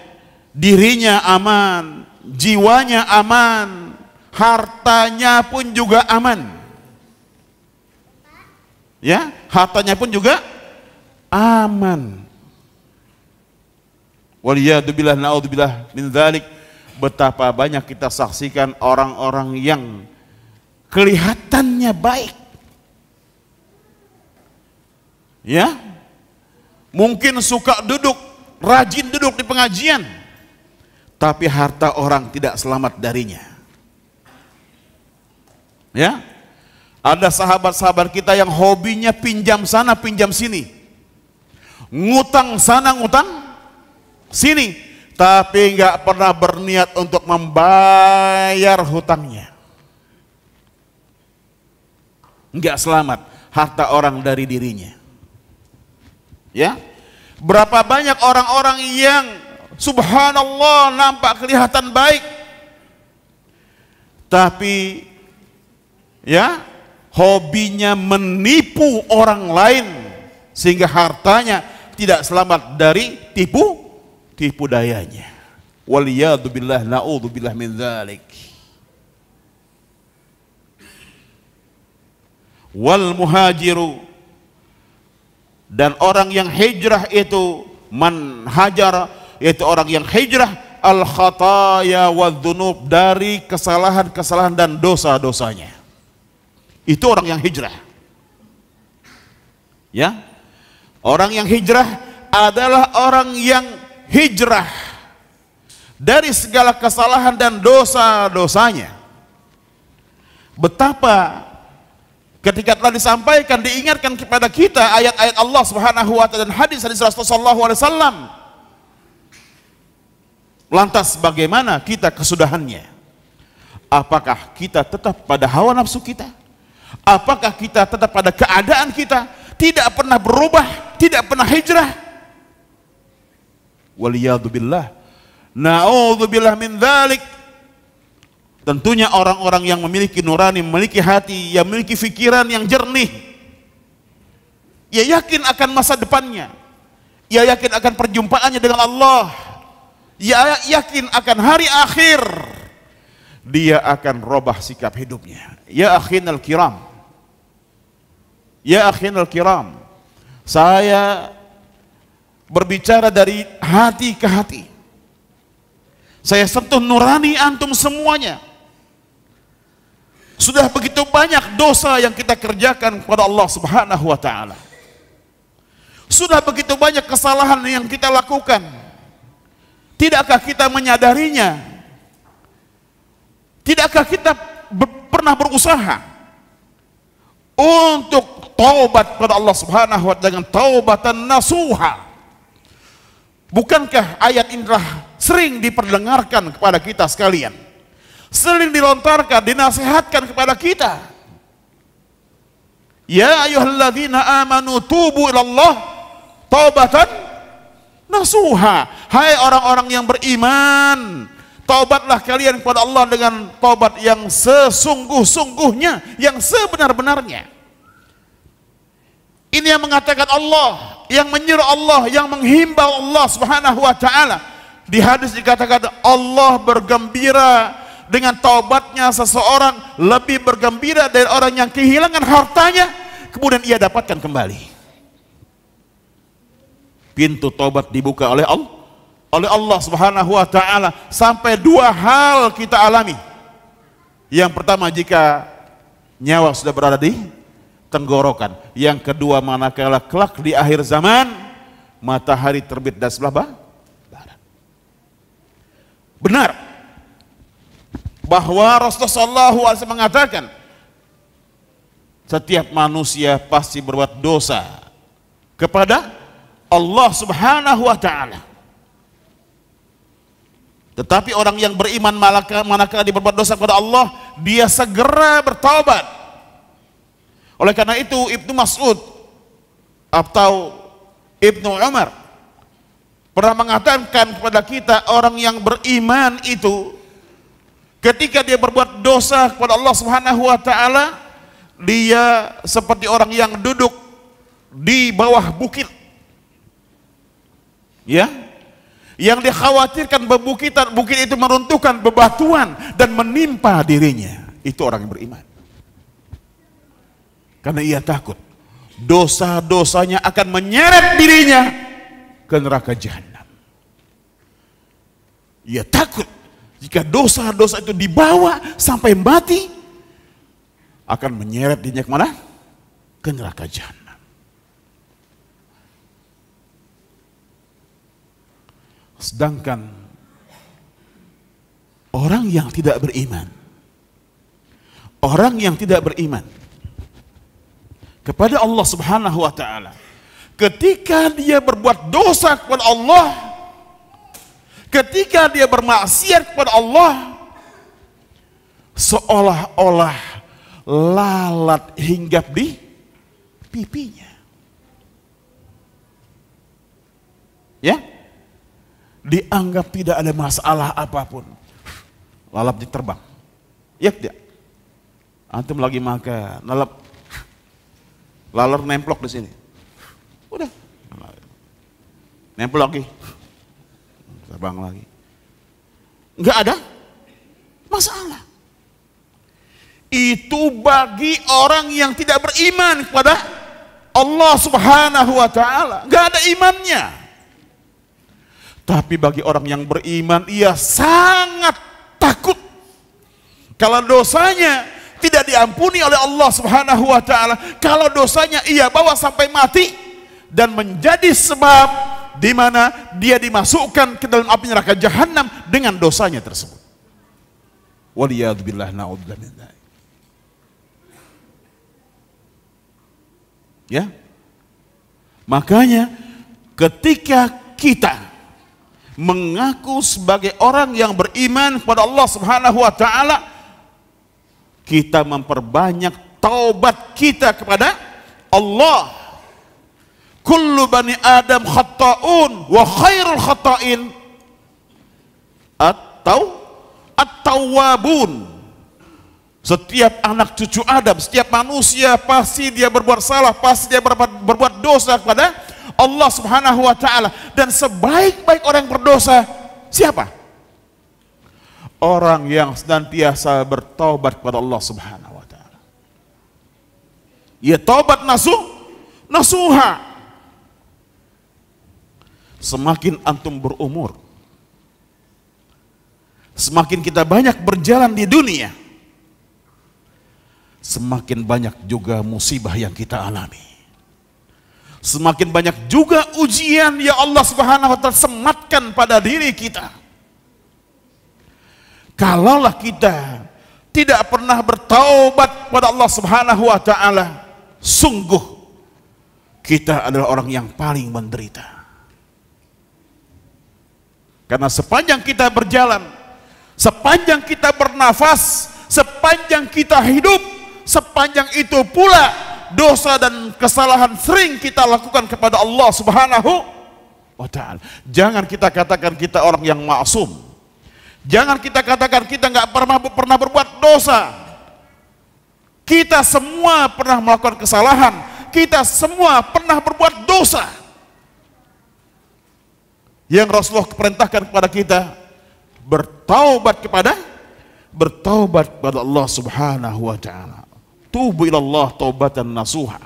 Dirinya aman, jiwanya aman, hartanya pun juga aman, ya, hartanya pun juga aman. Waliyadzubillah, na'udzubillah min dzalik. Betapa banyak kita saksikan orang-orang yang kelihatannya baik, ya, mungkin suka duduk, rajin duduk di pengajian, tapi harta orang tidak selamat darinya, ya. Ada sahabat-sahabat kita yang hobinya pinjam sana pinjam sini, ngutang sana ngutang sini, tapi nggak pernah berniat untuk membayar hutangnya. Nggak selamat harta orang dari dirinya, ya. Berapa banyak orang-orang yang subhanallah nampak kelihatan baik, tapi, ya, hobinya menipu orang lain sehingga hartanya tidak selamat dari tipu dayanya. Waliyadzubillah, na'udzubillah min dzalik. Wal muhajiru, dan orang yang hijrah itu man hajar, yaitu orang yang hijrah al khataya wad dzunub, dari kesalahan-kesalahan dan dosa-dosanya. Itu orang yang hijrah, ya. Orang yang hijrah adalah orang yang hijrah dari segala kesalahan dan dosa-dosanya. Betapa ketika telah disampaikan, diingatkan kepada kita ayat-ayat Allah Subhanahu wa taala dan hadis-hadis Rasulullah sallallahu alaihi wasallam. Lantas bagaimana kita kesudahannya? Apakah kita tetap pada hawa nafsu kita? Apakah kita tetap pada keadaan kita, tidak pernah berubah, tidak pernah hijrah? Waliyadzubillah, na'udzubillah min dzalik. Tentunya orang-orang yang memiliki nurani, memiliki hati, yang memiliki pikiran yang jernih, ia yakin akan masa depannya, ia yakin akan perjumpaannya dengan Allah, ia yakin akan hari akhir, dia akan robah sikap hidupnya. Ya akhinal kiram, ya akhinal kiram, saya berbicara dari hati ke hati. Saya sentuh nurani antum semuanya. Sudah begitu banyak dosa yang kita kerjakan kepada Allah Subhanahu wa taala. Sudah begitu banyak kesalahan yang kita lakukan. Tidakkah kita menyadarinya? Tidakkah kita pernah berusaha untuk taubat kepada Allah Subhanahu wa taala dengan taubatan nasuha? Bukankah ayat inilah sering diperdengarkan kepada kita sekalian? Sering dilontarkan, dinasihatkan kepada kita. Ya ayyuhalladzina amanu tubu ilallah taubatan nasuha. Hai orang-orang yang beriman, taubatlah kalian kepada Allah dengan taubat yang sesungguh-sungguhnya, yang sebenar-benarnya. Ini yang mengatakan Allah, yang menyuruh Allah, yang menghimbau Allah Subhanahu wa taala. Di hadis dikatakan Allah bergembira dengan taubatnya seseorang, lebih bergembira dari orang yang kehilangan hartanya kemudian ia dapatkan kembali. Pintu taubat dibuka oleh Allah Subhanahu wa taala. Sampai dua hal kita alami. Yang pertama, jika nyawa sudah berada di tenggorokan. Yang kedua, manakala kelak di akhir zaman matahari terbit dari sebelah barat. Benar bahwa Rasulullah SAW mengatakan setiap manusia pasti berbuat dosa kepada Allah Subhanahu wa taala. Tetapi orang yang beriman manakala dia berbuat dosa kepada Allah, dia segera bertaubat. Oleh karena itu Ibnu Mas'ud atau Ibnu Umar pernah mengatakan kepada kita, orang yang beriman itu ketika dia berbuat dosa kepada Allah Subhanahu wa taala, dia seperti orang yang duduk di bawah bukit. Ya. Yang dikhawatirkan bukit itu meruntuhkan bebatuan dan menimpa dirinya. Itu orang yang beriman. Karena ia takut dosa-dosanya akan menyeret dirinya ke neraka jahanam. Ia takut jika dosa-dosa itu dibawa sampai mati, akan menyeret dirinya kemana? Ke neraka jahanam. Sedangkan orang yang tidak beriman, kepada Allah Subhanahu wa taala, ketika dia berbuat dosa kepada Allah, ketika dia bermaksiat kepada Allah, seolah-olah lalat hinggap di pipinya. Ya, dianggap tidak ada masalah apapun. Lalap diterbang. Ya tidak? Antum lagi makan, laler nemplok di sini. Udah. Nempel lagi. Terbang lagi. Enggak ada masalah. Itu bagi orang yang tidak beriman kepada Allah Subhanahu wa taala, enggak ada imannya. Tapi bagi orang yang beriman, ia sangat takut kalau dosanya tidak diampuni oleh Allah Subhanahu wa taala, kalau dosanya ia bawa sampai mati dan menjadi sebab di mana dia dimasukkan ke dalam api neraka jahanam dengan dosanya tersebut. Waliyadzubillah, na'udzubillah min dzalik. Ya. Makanya ketika kita mengaku sebagai orang yang beriman kepada Allah Subhanahu wa taala, kita memperbanyak taubat kita kepada Allah. Kullu bani Adam khata'un wa khairul khata'in at-tawwabun. Setiap anak cucu Adam, setiap manusia pasti dia berbuat salah, pasti dia berbuat dosa kepada Allah Subhanahu wa taala. Dan sebaik-baik orang yang berdosa siapa? Orang yang senantiasa bertaubat kepada Allah Subhanahu wa taala. Ya taubat nasuha. Semakin antum berumur, semakin kita banyak berjalan di dunia, semakin banyak juga musibah yang kita alami. Semakin banyak juga ujian yang Allah Subhanahu wa taala sematkan pada diri kita. Kalaulah kita tidak pernah bertaubat kepada Allah Subhanahu wa taala, sungguh kita adalah orang yang paling menderita. Karena sepanjang kita berjalan, sepanjang kita bernafas, sepanjang kita hidup, sepanjang itu pula dosa dan kesalahan sering kita lakukan kepada Allah Subhanahu wa taala. Jangan kita katakan kita orang yang maksum. Jangan kita katakan kita nggak pernah berbuat dosa. Kita semua pernah melakukan kesalahan. Kita semua pernah berbuat dosa. Yang Rasulullah perintahkan kepada kita bertaubat kepada Allah Subhanahu wa taala. Tubu ilallah taubatan nasuha.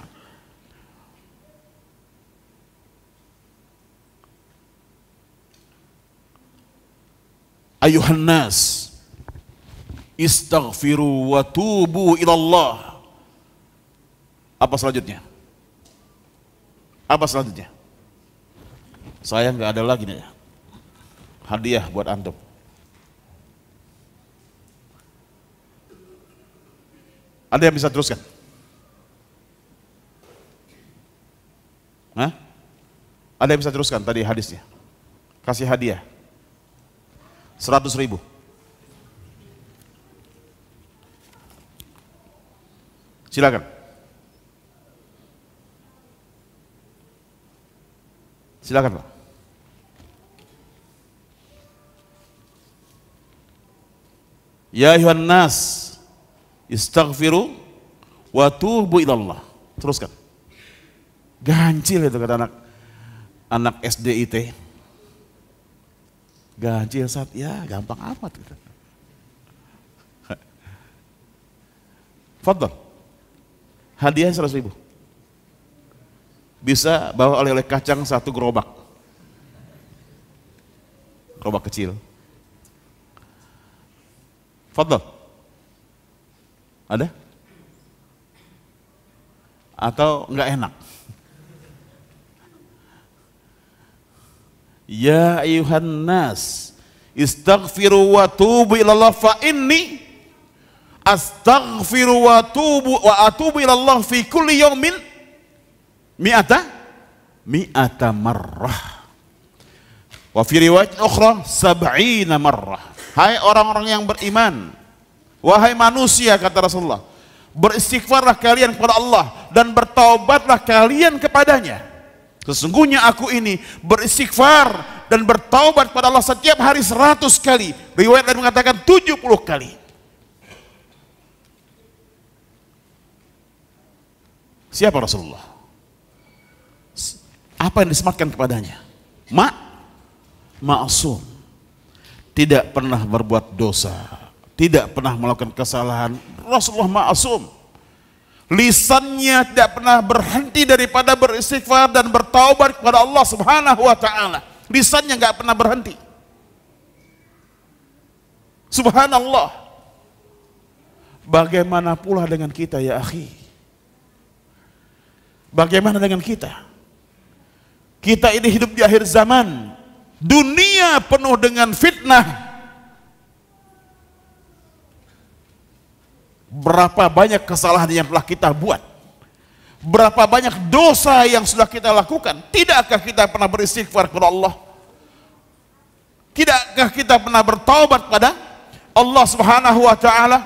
Ayuhan nas, istaghfiru wa tubu ilallah. Apa selanjutnya? Apa selanjutnya? Saya nggak ada lagi nih hadiah buat antum. Ada yang bisa teruskan? Hah? Ada yang bisa teruskan tadi hadisnya? Kasih hadiah 100.000. Silakan. Silakan Pak. Ya ayuhan nas, istaghfiru wa tubu ilallah. Teruskan. Gancil itu kata anak SDIT. Gancil saat ya gampang amat gitu. Fadhal. Hadiah 100.000. Bisa bawa oleh kacang 1 gerobak. Gerobak kecil. Fadhal. Ada? Atau enggak enak? Ya ayuhan nas, istaghfiru wa tubu ilallah fa inni astaghfiru wa atubu ilallah fi kulli yawmin mi'ata marrah. Wa fi riwayat ukhra 70 marrah. Hai orang-orang yang beriman, wahai manusia kata Rasulullah, beristighfarlah kalian kepada Allah dan bertaubatlah kalian kepadanya. Sesungguhnya aku ini beristighfar dan bertaubat kepada Allah setiap hari 100 kali. Riwayat lain mengatakan 70 kali. Siapa Rasulullah? Apa yang disematkan kepadanya? Ma'asum. Tidak pernah berbuat dosa, tidak pernah melakukan kesalahan. Rasulullah ma'asum. Lisannya tidak pernah berhenti daripada beristighfar dan bertaubat kepada Allah Subhanahu wa taala. Lisannya nggak pernah berhenti. Subhanallah. Bagaimana pula dengan kita ya akhi? Bagaimana dengan kita? Kita ini hidup di akhir zaman. Dunia penuh dengan fitnah. Berapa banyak kesalahan yang telah kita buat, berapa banyak dosa yang sudah kita lakukan. Tidakkah kita pernah beristighfar kepada Allah? Tidakkah kita pernah bertaubat pada Allah Subhanahu wa taala?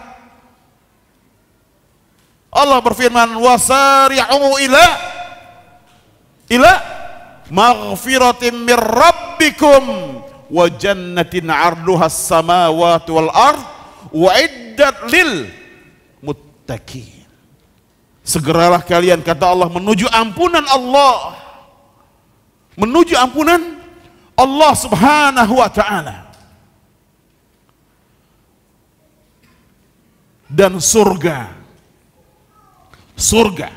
Allah berfirman, wasari'u ila maghfiratin mir rabbikum wa jannatin 'arduhas samawati wal ard wa iddat muttaqin. Segeralah kalian, kata Allah, menuju ampunan Allah, menuju ampunan Allah subhanahu wa ta'ala. Dan surga, surga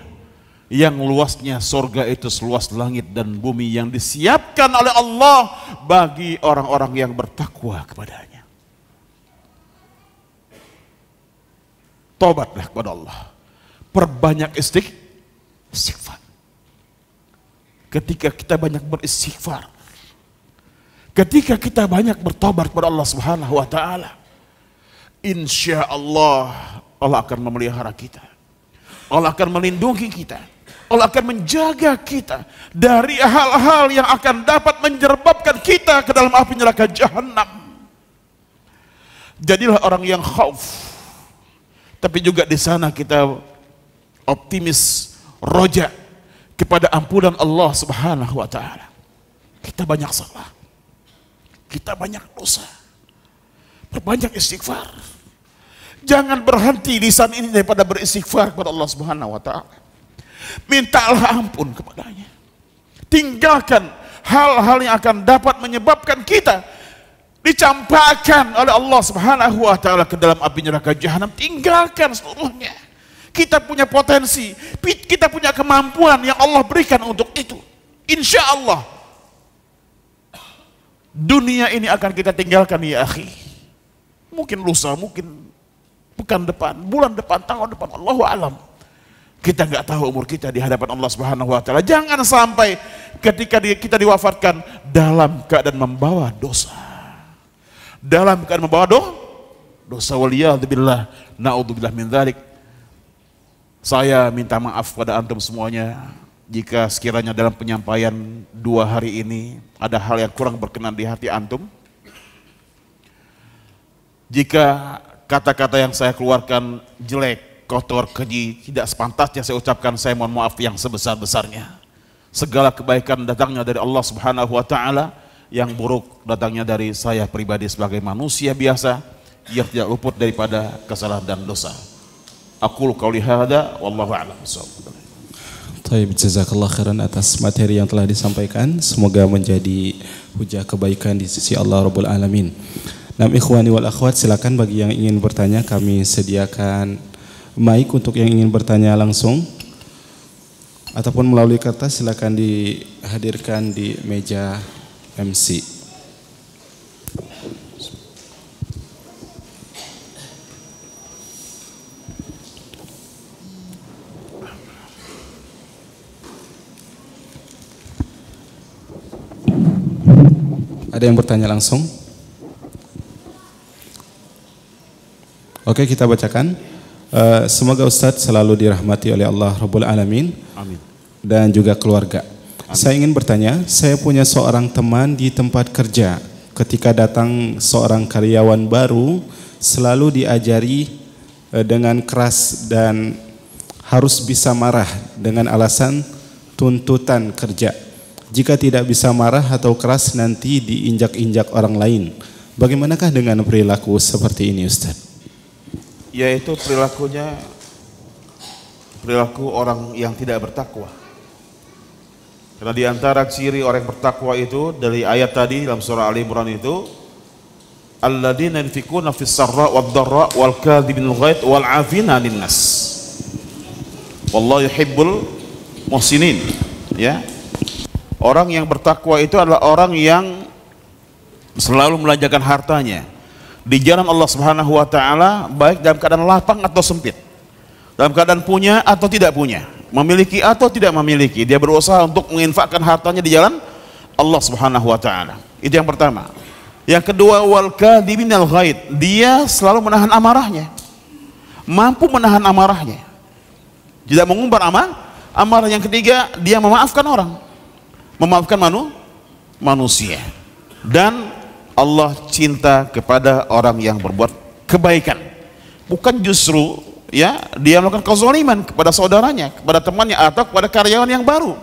yang luasnya surga itu seluas langit dan bumi, yang disiapkan oleh Allah bagi orang-orang yang bertakwa kepadanya. Tobatlah kepada Allah, perbanyak istighfar. Ketika kita banyak beristighfar, ketika kita banyak bertobat kepada Allah subhanahu wa ta'ala, insya Allah Allah akan memelihara kita, Allah akan melindungi kita, Allah akan menjaga kita dari hal-hal yang akan dapat menjerbabkan kita ke dalam api neraka jahanam. Jadilah orang yang khauf, tapi juga di sana kita optimis, roja kepada ampunan Allah subhanahu wa ta'ala. Kita banyak salah, kita banyak dosa, perbanyak istighfar. Jangan berhenti lisan ini daripada beristighfar kepada Allah subhanahu wa ta'ala. Mintalah ampun kepadanya. Tinggalkan hal-hal yang akan dapat menyebabkan kita dicampakkan oleh Allah subhanahu wa ta'ala ke dalam api neraka jahanam. Tinggalkan seluruhnya. Kita punya potensi, kita punya kemampuan yang Allah berikan untuk itu. Insya Allah dunia ini akan kita tinggalkan ya akhi. Mungkin lusa, mungkin pekan depan, bulan depan, tahun depan, Allahu a'lam. Kita nggak tahu umur kita di hadapan Allah subhanahu wa ta'ala. Jangan sampai ketika kita diwafatkan dalam keadaan membawa dosa, dalam keadaan membawa dosa. Waliyadzubillah, na'udzubillah min dzalik. Saya minta maaf pada antum semuanya jika sekiranya dalam penyampaian 2 hari ini ada hal yang kurang berkenan di hati antum. Jika kata-kata yang saya keluarkan jelek, kotor, keji, tidak sepantasnya saya ucapkan, saya mohon maaf yang sebesar-besarnya. Segala kebaikan datangnya dari Allah subhanahu wa ta'ala, yang buruk datangnya dari saya pribadi sebagai manusia biasa yang tidak luput daripada kesalahan dan dosa. Aqulu qauli hadza wallahu a'lam bishawab. Baik, jazakallah khairan atas materi yang telah disampaikan. Semoga menjadi hujah kebaikan di sisi Allah Rabbul Alamin. Nam ikhwani wal akhwat, silakan bagi yang ingin bertanya, kami sediakan mic untuk yang ingin bertanya langsung ataupun melalui kertas, silakan dihadirkan di meja MC. Ada yang bertanya langsung? Oke, kita bacakan. Semoga Ustadz selalu dirahmati oleh Allah Rabbul Alamin. Amin. Dan juga keluarga. Amin. Saya ingin bertanya, saya punya seorang teman di tempat kerja. Ketika datang seorang karyawan baru, selalu diajari dengan keras dan harus bisa marah dengan alasan tuntutan kerja. Jika tidak bisa marah atau keras, nanti diinjak-injak orang lain. Bagaimanakah dengan perilaku seperti ini, Ustaz? Yaitu perilakunya perilaku orang yang tidak bertakwa. Karena di antara ciri orang yang bertakwa itu dari ayat tadi dalam surah Ali Imran itu, alladzina yunfikuna fis sarra wad dharra wal kadhibinal ghaidz wal 'afina 'anil nas. Wallahu yuhibbul muhsinin. Ya. Orang yang bertakwa itu adalah orang yang selalu melanjakan hartanya di jalan Allah Subhanahu wa taala, baik dalam keadaan lapang atau sempit, dalam keadaan punya atau tidak punya, memiliki atau tidak memiliki. Dia berusaha untuk menginfakkan hartanya di jalan Allah Subhanahu wa taala. Itu yang pertama. Yang kedua, wal kadhibinal ghaidz, dia selalu menahan amarahnya, mampu menahan amarahnya, tidak mengumbar amarah. Yang ketiga, dia memaafkan orang, memaafkan manusia. Dan Allah cinta kepada orang yang berbuat kebaikan, bukan justru ya dia melakukan kezaliman kepada saudaranya, kepada temannya, atau kepada karyawan yang baru.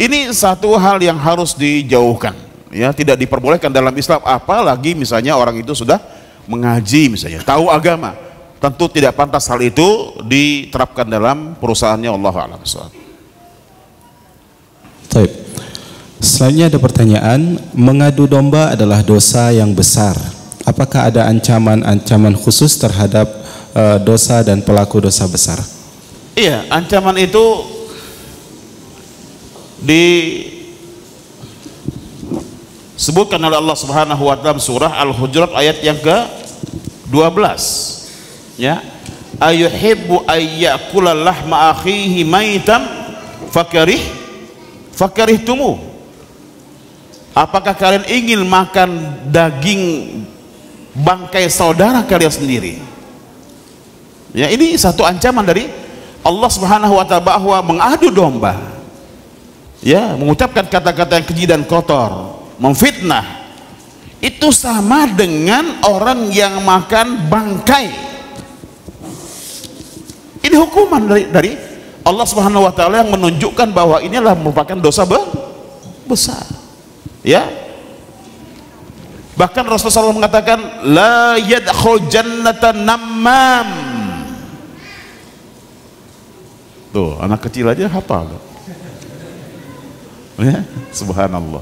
Ini satu hal yang harus dijauhkan, ya, tidak diperbolehkan dalam Islam. Apalagi misalnya orang itu sudah mengaji, misalnya tahu agama, tentu tidak pantas hal itu diterapkan dalam perusahaannya. Allahu a'lam. Baik. Selanjutnya ada pertanyaan, mengadu domba adalah dosa yang besar. Apakah ada ancaman khusus terhadap dosa dan pelaku dosa besar? Iya, ancaman itu disebutkan oleh Allah Subhanahu wa taala surah Al-Hujurat ayat yang ke-12. Ya. Ayuhibbu ayyakula lahma akhihi maitan fakarihtumu. Apakah kalian ingin makan daging bangkai saudara kalian sendiri? Ya, ini satu ancaman dari Allah Subhanahu wa taala bahwa mengadu domba, ya, mengucapkan kata-kata yang keji dan kotor, memfitnah, itu sama dengan orang yang makan bangkai. Ini hukuman dari Allah Subhanahu wa taala yang menunjukkan bahwa ini adalah merupakan dosa besar. Ya. Bahkan Rasulullah SAW mengatakan la yadkhul jannata nammam. Tuh, anak kecil aja hafal. Ya, subhanallah.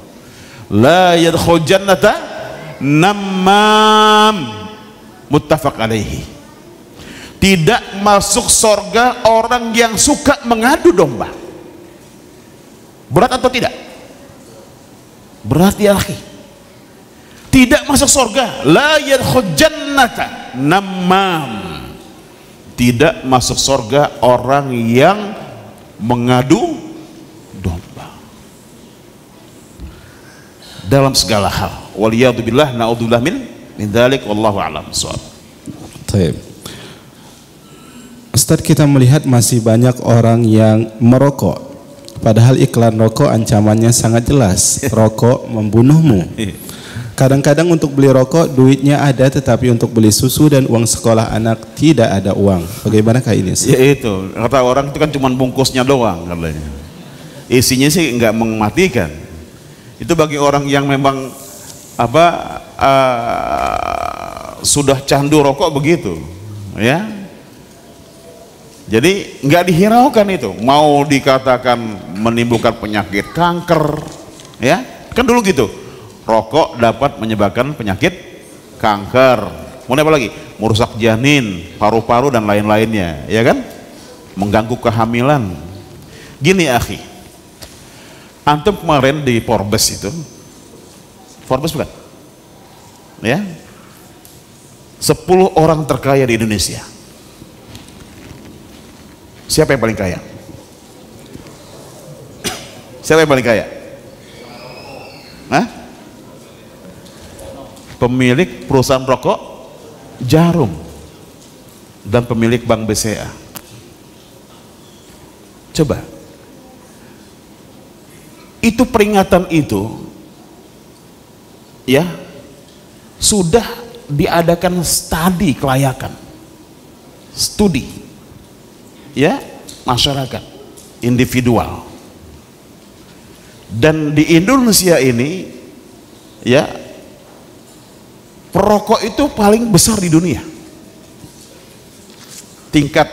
La yadkhul jannata nammam. Muttafaq alaihi. Tidak masuk surga orang yang suka mengadu domba. Berat atau tidak? Berat ya akhi. Tidak masuk surga. La yadkhul jannata nammam. Tidak masuk surga orang yang mengadu domba dalam segala hal. Waliyadzubillah, na'udzubillah min dzalik, wallahu a'lam bishawab. Baik. Ustaz, kita melihat masih banyak orang yang merokok, padahal iklan rokok ancamannya sangat jelas. Rokok membunuhmu. Kadang-kadang untuk beli rokok duitnya ada, tetapi untuk beli susu dan uang sekolah anak tidak ada uang. Bagaimanakah ini? Ya itu, kata orang itu kan cuma bungkusnya doang katanya. Isinya sih enggak mematikan. Itu bagi orang yang memang sudah candu rokok begitu, ya. Jadi enggak dihiraukan itu. Mau dikatakan menimbulkan penyakit kanker, ya. Kan dulu gitu. Rokok dapat menyebabkan penyakit kanker. Kemudian apa lagi? Merusak janin, paru-paru dan lain-lainnya, ya kan? Mengganggu kehamilan. Gini akhi, antum kemarin di Forbes itu, Forbes bukan? Ya, 10 orang terkaya di Indonesia. Siapa yang paling kaya? Siapa yang paling kaya? Hah? Pemilik perusahaan rokok Jarum dan pemilik Bank BCA. Coba, itu peringatan itu, ya, sudah diadakan studi kelayakan, studi, ya, masyarakat individual. Dan di Indonesia ini, ya, perokok itu paling besar di dunia. Tingkat,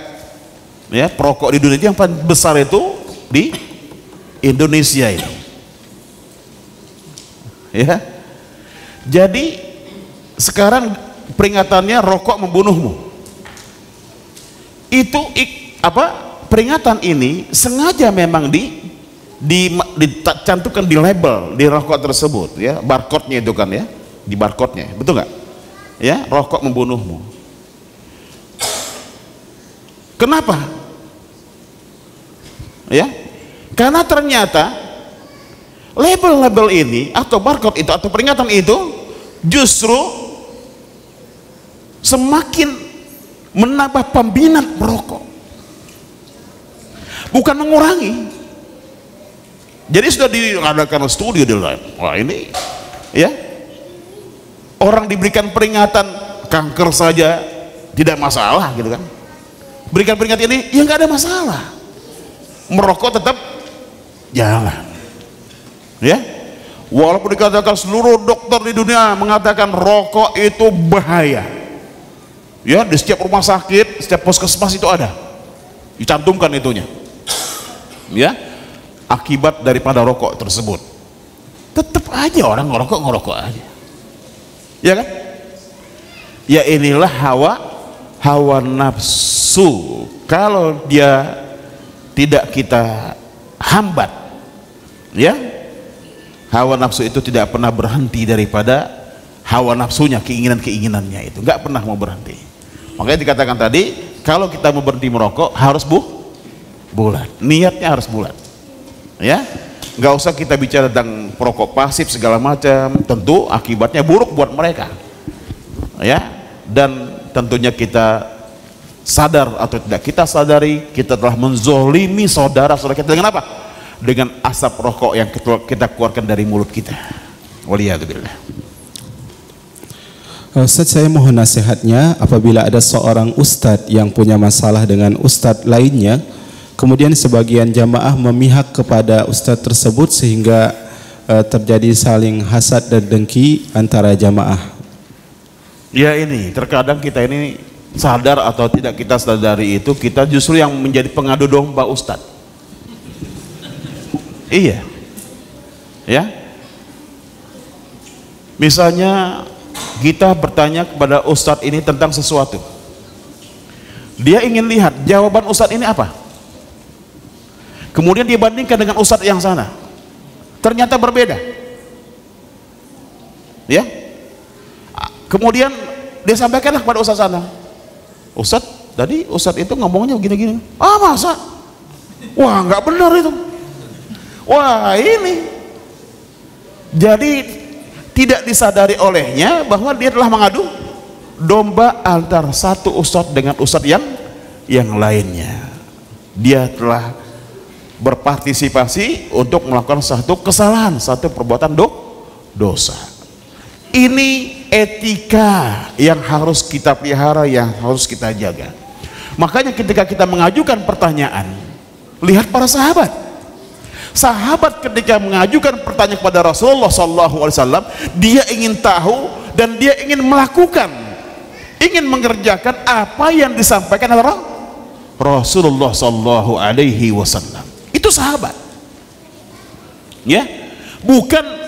ya, perokok di dunia yang paling besar itu di Indonesia ini. Ya. Jadi sekarang peringatannya rokok membunuhmu. Itu peringatan ini sengaja memang dicantumkan di label di rokok tersebut, ya, barcode-nya itu kan, ya, di barcode-nya, betul nggak? Ya, rokok membunuhmu. Kenapa? Ya, karena ternyata label-label ini atau barcode itu atau peringatan itu justru semakin menambah peminat merokok, bukan mengurangi. Jadi sudah diadakan studi di lain. Wah ini, ya, orang diberikan peringatan kanker saja tidak masalah gitu kan. Berikan peringatan ini, ya nggak ada masalah. Merokok tetap jalan. Ya, walaupun dikatakan seluruh dokter di dunia mengatakan rokok itu bahaya, Ya, di setiap rumah sakit, setiap puskesmas itu ada, dicantumkan itunya. Ya, akibat daripada rokok tersebut. Tetap aja orang ngerokok aja, ya kan? Ya inilah hawa nafsu. Kalau dia tidak kita hambat, ya, hawa nafsu itu tidak pernah berhenti daripada hawa nafsunya, keinginannya itu nggak pernah mau berhenti. Makanya dikatakan tadi, kalau kita mau berhenti merokok harus bulat, niatnya harus bulat, ya. Nggak usah kita bicara tentang perokok pasif segala macam, tentu akibatnya buruk buat mereka, ya. Dan tentunya kita sadar atau tidak kita sadari, kita telah menzolimi saudara-saudara kita dengan apa? Dengan asap rokok yang kita keluarkan dari mulut kita. Waliyadzubillah. Ustaz, saya mohon nasihatnya apabila ada seorang ustadz yang punya masalah dengan ustadz lainnya, kemudian sebagian jamaah memihak kepada ustadz tersebut sehingga terjadi saling hasad dan dengki antara jamaah. Ya, ini terkadang kita ini sadar atau tidak kita sadari itu, kita justru yang menjadi pengadu domba ustadz. Iya, ya. Misalnya kita bertanya kepada ustadz ini tentang sesuatu, dia ingin lihat jawaban ustadz ini apa, kemudian dia bandingkan dengan ustadz yang sana, ternyata berbeda, ya. Kemudian dia sampaikanlah kepada ustadz sana, ustadz tadi ustadz itu ngomongnya begini-gini. Ah, masa? Wah, nggak benar itu. Wah, ini jadi tidak disadari olehnya bahwa dia telah mengadu domba antar satu ustadz dengan ustadz yang lainnya. Dia telah berpartisipasi untuk melakukan satu kesalahan, satu perbuatan dosa. Ini etika yang harus kita pelihara, yang harus kita jaga. Makanya ketika kita mengajukan pertanyaan, lihat para sahabat. Sahabat ketika mengajukan pertanyaan kepada Rasulullah SAW, dia ingin tahu dan dia ingin melakukan, ingin mengerjakan apa yang disampaikan oleh Rasulullah SAW. Itu sahabat, ya, bukan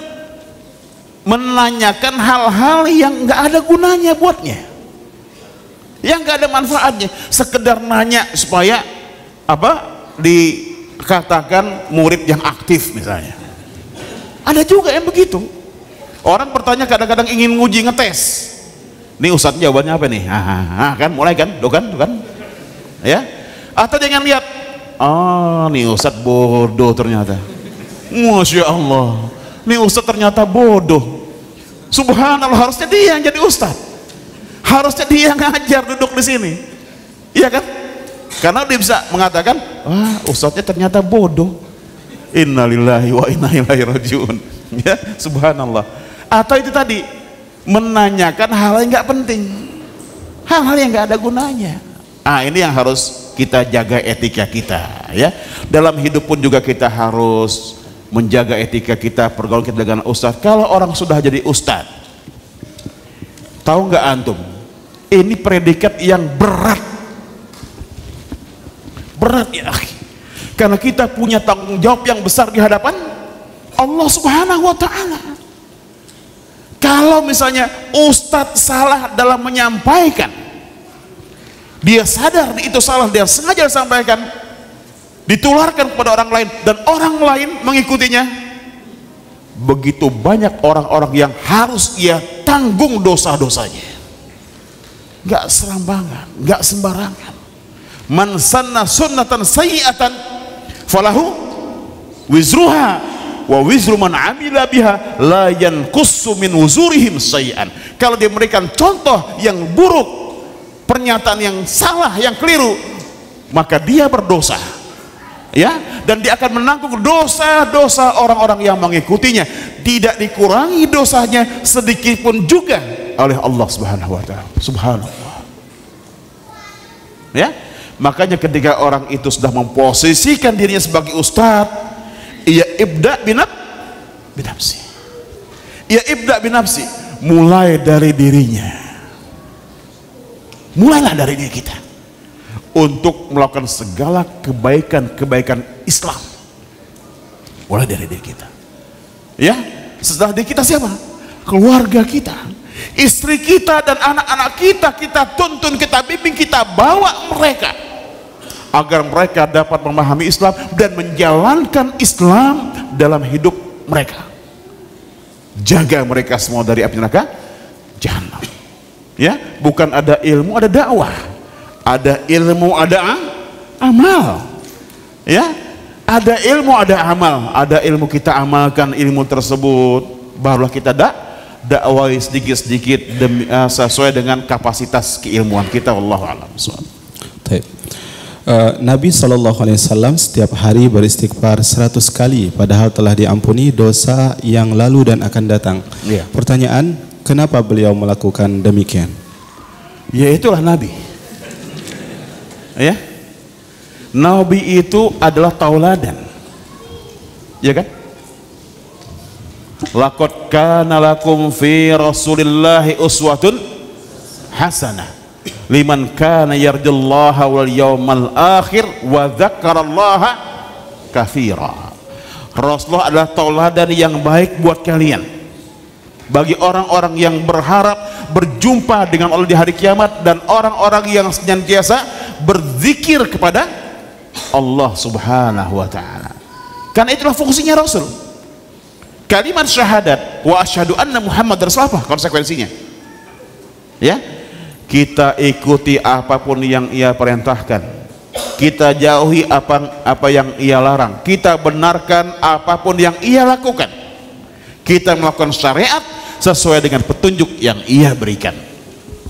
menanyakan hal-hal yang nggak ada gunanya buatnya, yang nggak ada manfaatnya, sekedar nanya supaya apa? Dikatakan murid yang aktif misalnya. Ada juga yang begitu. Orang bertanya kadang-kadang ingin nguji, ngetes. Nih ustadz jawabannya apa nih? Kan mulai kan, tuh kan, ya. Atau jangan lihat, nih ustadz bodoh ternyata. Masya Allah, nih ustadz ternyata bodoh. Subhanallah, harusnya dia yang jadi ustadz, harusnya dia yang ngajar duduk di sini, iya kan? Karena dia bisa mengatakan, wah, ustadznya ternyata bodoh. Innalillahi wa inna ilaihi rajiun. Ya, subhanallah. Atau itu tadi, menanyakan hal yang nggak penting, hal-hal yang nggak ada gunanya. Ini yang harus kita jaga etika kita, ya. Dalam hidup pun juga kita harus menjaga etika kita, pergaulan kita dengan ustadz. Kalau orang sudah jadi ustadz, tahu nggak antum, ini predikat yang berat ya, karena kita punya tanggung jawab yang besar di hadapan Allah Subhanahu wa Ta'ala. Kalau misalnya ustadz salah dalam menyampaikan, dia sadar itu salah, dia sengaja sampaikan, ditularkan kepada orang lain dan orang lain mengikutinya, begitu banyak orang-orang yang harus ia tanggung dosa-dosanya. Gak serambangan, gak sembarangan. Man sanna sunnatan sayyi'atan falahu wizruha wa wizru man amila biha la yanqussu min wuzurihim sayyi'an. Kalau dia memberikan contoh yang buruk, pernyataan yang salah, yang keliru, maka dia berdosa, ya, dan dia akan menanggung dosa-dosa orang-orang yang mengikutinya. Tidak dikurangi dosanya sedikit pun juga oleh Allah Subhanahu wa Ta'ala. Subhanallah, ya. Makanya ketika orang itu sudah memposisikan dirinya sebagai ustadz, ia ibda binafsi, ia ibda binafsi, mulai dari dirinya. Mulailah dari diri kita untuk melakukan segala kebaikan-kebaikan Islam. Mulai dari diri kita. Ya, setelah diri kita siapa? Keluarga kita, istri kita dan anak-anak kita. Kita tuntun, kita bimbing, kita bawa mereka agar mereka dapat memahami Islam dan menjalankan Islam dalam hidup mereka. Jaga mereka semua dari api neraka jahanam. Ya, bukan ada ilmu, ada dakwah. Ada ilmu, ada amal. Ya, ada ilmu, ada amal. Ada ilmu, kita amalkan ilmu tersebut, barulah kita dakwai sedikit-sedikit sesuai dengan kapasitas keilmuan kita. Wallahu a'lam bishawab. Nabi SAW setiap hari beristighfar 100 kali, padahal telah diampuni dosa yang lalu dan akan datang. Ya. Pertanyaan, kenapa beliau melakukan demikian? Ya, itulah Nabi. Ya, Nabi itu adalah tauladan. Ya kan? Laqad kana lakum fi Rasulillahi uswatun hasanah liman kana yarjullaha wal yawmal akhir wa dzakarallaha katsira. Rasulullah adalah tauladan yang baik buat kalian, bagi orang-orang yang berharap berjumpa dengan Allah di hari kiamat dan orang-orang yang senantiasa berzikir kepada Allah Subhanahu wa taala. Karena itulah fungsinya Rasul. Kalimat syahadat wa asyhadu anna Muhammad Rasul, apa konsekuensinya? Ya, kita ikuti apapun yang ia perintahkan, kita jauhi apa yang ia larang, kita benarkan apapun yang ia lakukan, kita melakukan syariat sesuai dengan petunjuk yang ia berikan.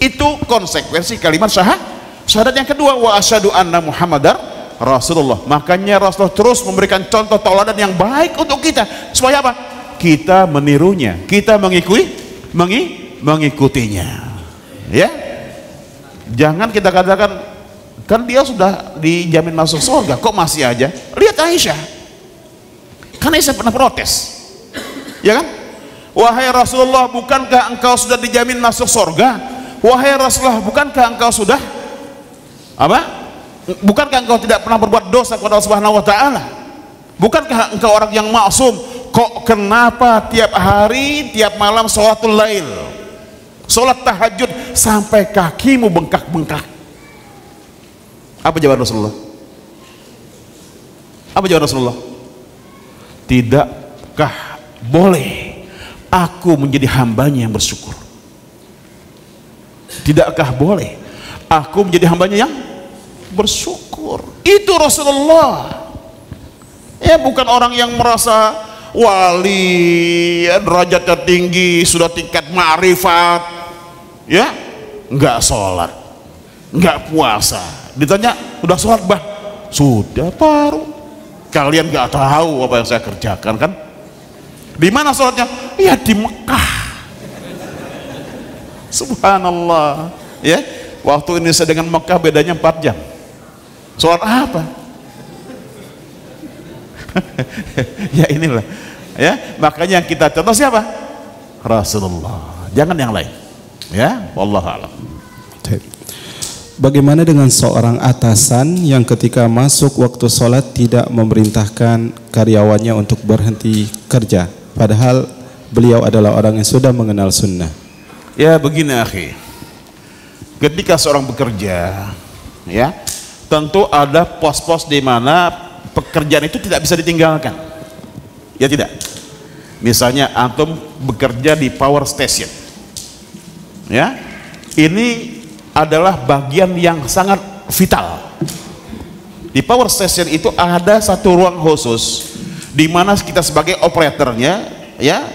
Itu konsekuensi kalimat syahadat. Yang kedua, wa asyhadu anna Muhammadar Rasulullah. Makanya Rasulullah terus memberikan contoh tauladan yang baik untuk kita, supaya apa? Kita menirunya, kita mengikutinya. Ya, jangan kita katakan, kan dia sudah dijamin masuk surga, kok masih aja? Lihat Aisyah, kan Aisyah pernah protes, ya kan? Wahai Rasulullah, bukankah engkau sudah dijamin masuk surga? Wahai Rasulullah, bukankah engkau sudah apa? Bukankah engkau tidak pernah berbuat dosa kepada Allah Subhanahu wa taala? Bukankah engkau orang yang maksum? Kok kenapa tiap hari, tiap malam sholatul lail, sholat tahajud sampai kakimu bengkak-bengkak? Apa jawaban Rasulullah? Apa jawaban Rasulullah? Tidakkah boleh aku menjadi hambanya yang bersyukur? Tidakkah boleh aku menjadi hambanya yang bersyukur? Itu Rasulullah. Ya, bukan orang yang merasa wali, ya, derajatnya tinggi, sudah tingkat ma'rifat, ya, nggak sholat, nggak puasa. Ditanya, udah sholat bah? Sudah baru. Kalian nggak tahu apa yang saya kerjakan kan? Di mana sholatnya? Ya di Mekah. Subhanallah. Ya, waktu Indonesia dengan Mekah bedanya 4 jam. Sholat apa? Ya inilah. Ya, makanya yang kita contoh siapa? Rasulullah. Jangan yang lain. Ya, wallahu a'lam. Bagaimana dengan seorang atasan yang ketika masuk waktu sholat tidak memerintahkan karyawannya untuk berhenti kerja, padahal beliau adalah orang yang sudah mengenal sunnah? Ya, begini akhi, ketika seorang bekerja, ya, tentu ada pos-pos di mana pekerjaan itu tidak bisa ditinggalkan. Ya tidak? Misalnya antum bekerja di power station, ya, ini adalah bagian yang sangat vital. Di power station itu ada satu ruang khusus di mana kita sebagai operatornya, ya,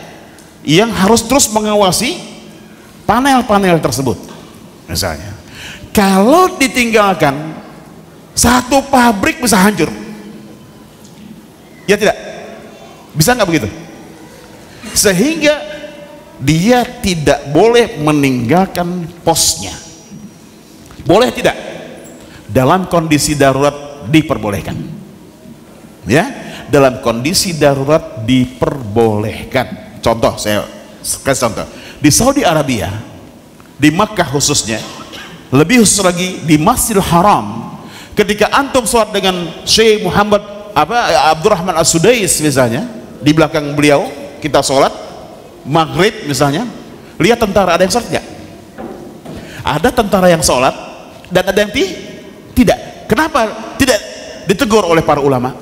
yang harus terus mengawasi panel-panel tersebut. Misalnya, kalau ditinggalkan, satu pabrik bisa hancur. Ya tidak? Bisa nggak begitu? Sehingga dia tidak boleh meninggalkan posnya. Boleh tidak? Dalam kondisi darurat diperbolehkan. Ya, dalam kondisi darurat diperbolehkan. Contoh, saya kasih contoh. Di Saudi Arabia, di Makkah khususnya, lebih khusus lagi di Masjidil Haram. Ketika antum sholat dengan Syekh Muhammad Abdurrahman As-Sudais misalnya, di belakang beliau kita sholat maghrib misalnya, lihat tentara ada yang sholat nggak? Ada tentara yang sholat dan ada yang tidak. Kenapa tidak ditegur oleh para ulama?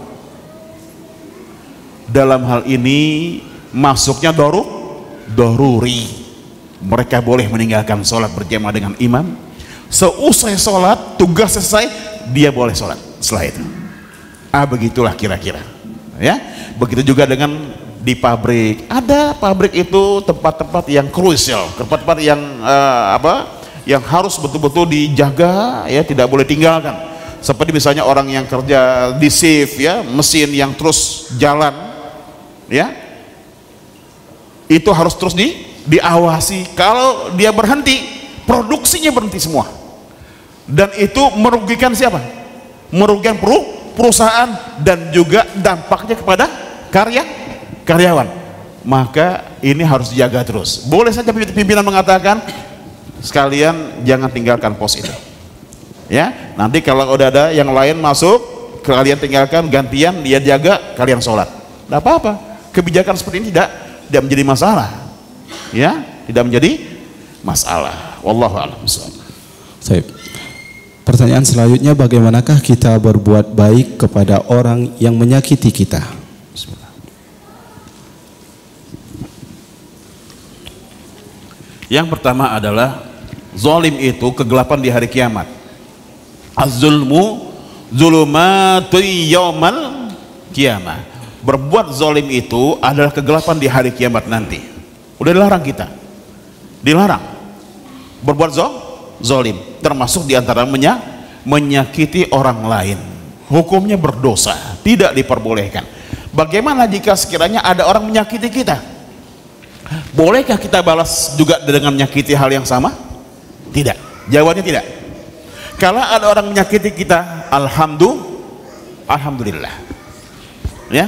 Dalam hal ini masuknya doruri. Mereka boleh meninggalkan sholat berjamaah dengan imam. Seusai sholat, tugas selesai, dia boleh sholat setelah itu. Begitulah kira-kira. Ya, begitu juga dengan di pabrik. Ada pabrik itu tempat-tempat yang krusial, tempat-tempat yang yang harus betul-betul dijaga, ya, tidak boleh tinggalkan. Seperti misalnya orang yang kerja di shift, ya, mesin yang terus jalan, ya, itu harus terus diawasi. Kalau dia berhenti, produksinya berhenti semua, dan itu merugikan siapa? Merugikan perusahaan dan juga dampaknya kepada karyawan. Maka ini harus dijaga terus. Boleh saja pimpinan mengatakan, sekalian jangan tinggalkan pos itu, ya, nanti kalau udah ada yang lain masuk, kalian tinggalkan, gantian dia jaga, kalian sholat. Tidak apa-apa. Kebijakan seperti ini tidak menjadi masalah, ya, tidak menjadi masalah. Wallahu a'lam. Pertanyaan selanjutnya, bagaimanakah kita berbuat baik kepada orang yang menyakiti kita? Bismillah. Yang pertama adalah zalim itu kegelapan di hari kiamat. Az-zulmu zulumatu yaumal qiyamah. Berbuat zalim itu adalah kegelapan di hari kiamat nanti. Udah dilarang kita. Dilarang berbuat zalim, termasuk diantara menyakiti orang lain. Hukumnya berdosa, tidak diperbolehkan. Bagaimana jika sekiranya ada orang menyakiti kita? Bolehkah kita balas juga dengan menyakiti hal yang sama? Tidak. Jawabannya tidak. Kalau ada orang menyakiti kita, alhamdulillah. Ya.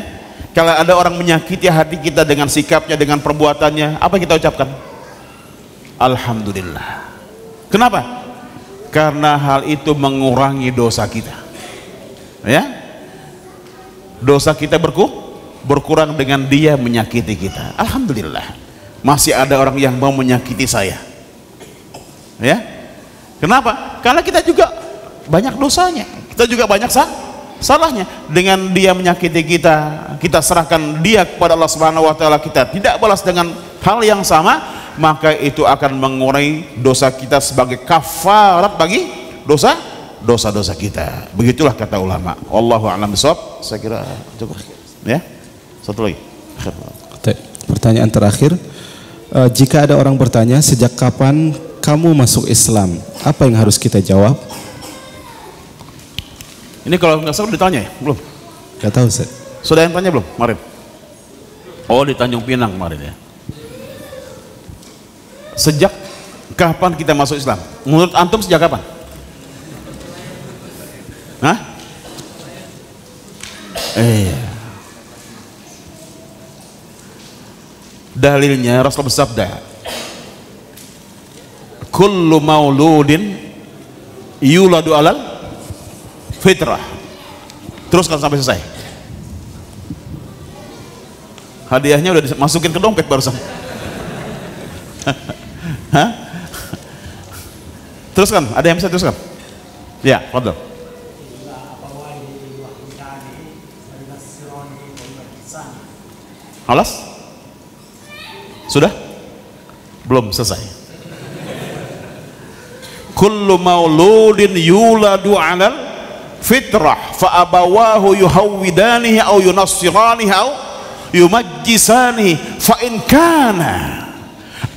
Kalau ada orang menyakiti hati kita dengan sikapnya, dengan perbuatannya, apa kita ucapkan? Alhamdulillah. Kenapa? Karena hal itu mengurangi dosa kita. Ya. Dosa kita berkurang dengan dia menyakiti kita. Alhamdulillah. Masih ada orang yang mau menyakiti saya. Ya. Kenapa? Karena kita juga banyak dosanya. Kita juga banyak salahnya. Dengan dia menyakiti kita, kita serahkan dia kepada Allah Subhanahu wa taala, kita tidak balas dengan hal yang sama, maka itu akan mengurangi dosa kita sebagai kafarat bagi dosa-dosa kita. Begitulah kata ulama. Wallahu a'lam bishawab. Saya kira cukup. Ya. Satu lagi. Pertanyaan terakhir. Jika ada orang bertanya, sejak kapan kamu masuk Islam? Apa yang harus kita jawab? Ini kalau nggak salah ditanya ya? Belum? Nggak tahu, Ustaz. Sudah yang tanya belum kemarin? Oh, di Tanjung Pinang kemarin ya. Sejak kapan kita masuk Islam? Menurut antum sejak kapan? Hah? Dalilnya Rasul bersabda, kullu mauludin yuladu alal fitrah. Teruskan sampai selesai. Hadiahnya udah dimasukin ke dompet barusan. Hah? Teruskan, ada yang bisa teruskan? Ya, fadhil. Halas? Sudah? Belum selesai. Kullu mauludin yuladu 'alal fitrah fa abawahu yuhawwidanihi aw yunassiranihi aw yumajjisanihi fa in kana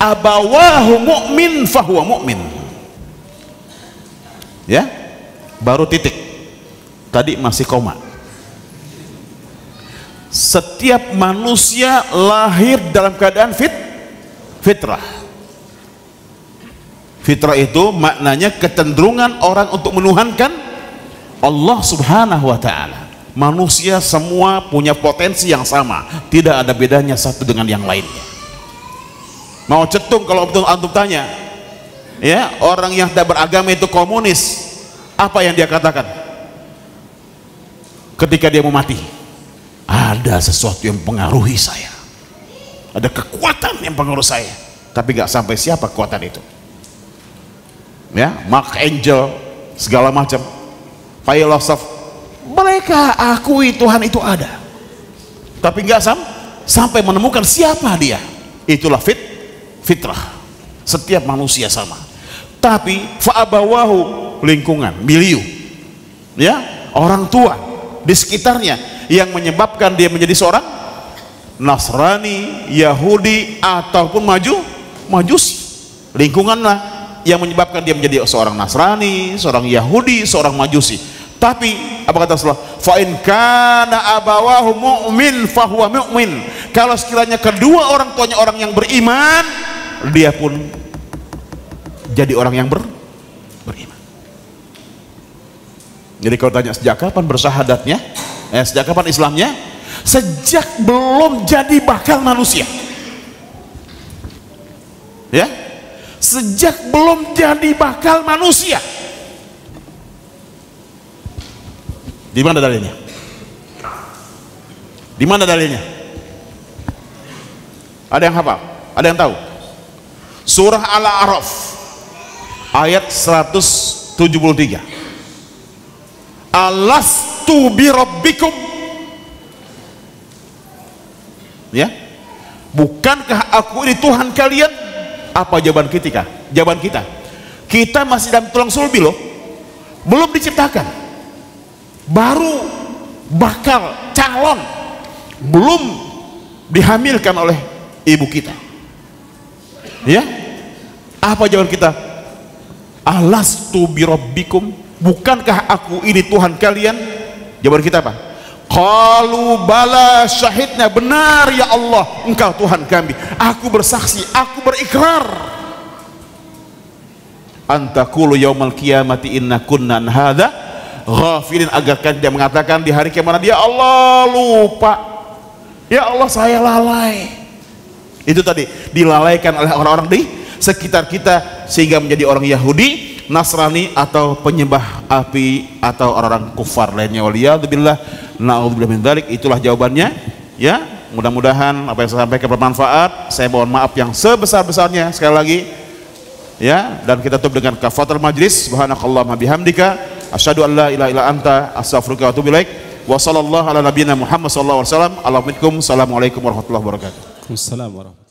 abawahu mu'min fahuwa mu'min. Ya? Baru titik. Tadi masih koma. Setiap manusia lahir dalam keadaan fitrah. Fitrah itu maknanya kecenderungan orang untuk menuhankan Allah Subhanahu wa ta'ala. Manusia semua punya potensi yang sama, tidak ada bedanya satu dengan yang lainnya. Mau cetung, kalau betul antum tanya, ya, orang yang tidak beragama itu komunis, apa yang dia katakan ketika dia mau mati? Ada sesuatu yang mempengaruhi saya, ada kekuatan yang mempengaruhi saya, tapi gak sampai siapa kekuatan itu, ya. Mark Angel segala macam filosof, mereka akui Tuhan itu ada, tapi gak sampai menemukan siapa dia. Itulah fitrah, setiap manusia sama. Tapi fa'abawahu, lingkungan, milieu, ya, orang tua di sekitarnya yang menyebabkan dia menjadi seorang Nasrani, Yahudi, ataupun Majusi. Lingkunganlah yang menyebabkan dia menjadi seorang Nasrani, seorang Yahudi, seorang Majusi. Tapi apa kata Rasulullah? Fa in kana abawahu mu'min fahuwa mu'min. Kalau sekiranya kedua orang tuanya orang yang beriman, dia pun jadi orang yang beriman. Jadi kalau tanya sejak kapan bersyahadatnya, sejak kapan Islamnya? Sejak belum jadi bakal manusia, ya, sejak belum jadi bakal manusia. Di mana dalilnya? Di mana dalilnya? Ada yang hafal? Ada yang tahu? Surah Al-A'raf ayat 173. Alastu bi rabbikum, ya, bukankah aku ini Tuhan kalian? Apa jawaban kita? Jawaban kita masih dalam tulang sulbi loh, belum diciptakan, baru bakal calon, belum dihamilkan oleh ibu kita, ya. Apa jawaban kita? Alastu bi rabbikum, bukankah aku ini Tuhan kalian? Jawaban kita apa? Qalu bala syahidna, benar ya Allah, engkau Tuhan kami, aku bersaksi, aku berikrar. Antaqulu yaumal qiyamati inna kunna an hadza ghafilin, agar kan dia mengatakan di hari kiamat, ya Allah lupa, ya Allah saya lalai. Itu tadi dilalaikan oleh orang-orang di sekitar kita sehingga menjadi orang Yahudi, Nasrani, atau penyembah api, atau orang-orang kufar lainnya. Waliyadzubillah, na'udzubillah min dzalik. Itulah jawabannya, ya. Mudah-mudahan apa yang saya sampaikan bermanfaat. Saya mohon maaf yang sebesar-besarnya sekali lagi, ya. Dan kita tutup dengan kafaratul majlis. Subhanakallahumma bihamdika asyhadu an la ilaha illa anta astaghfiruka wa atubu ilaik. Wa sallallahu ala nabiyyina Muhammad sallallahu alaihi wasallam. Assalamualaikum warahmatullahi wabarakatuh. Waalaikumsalam warahmatullahi wabarakatuh.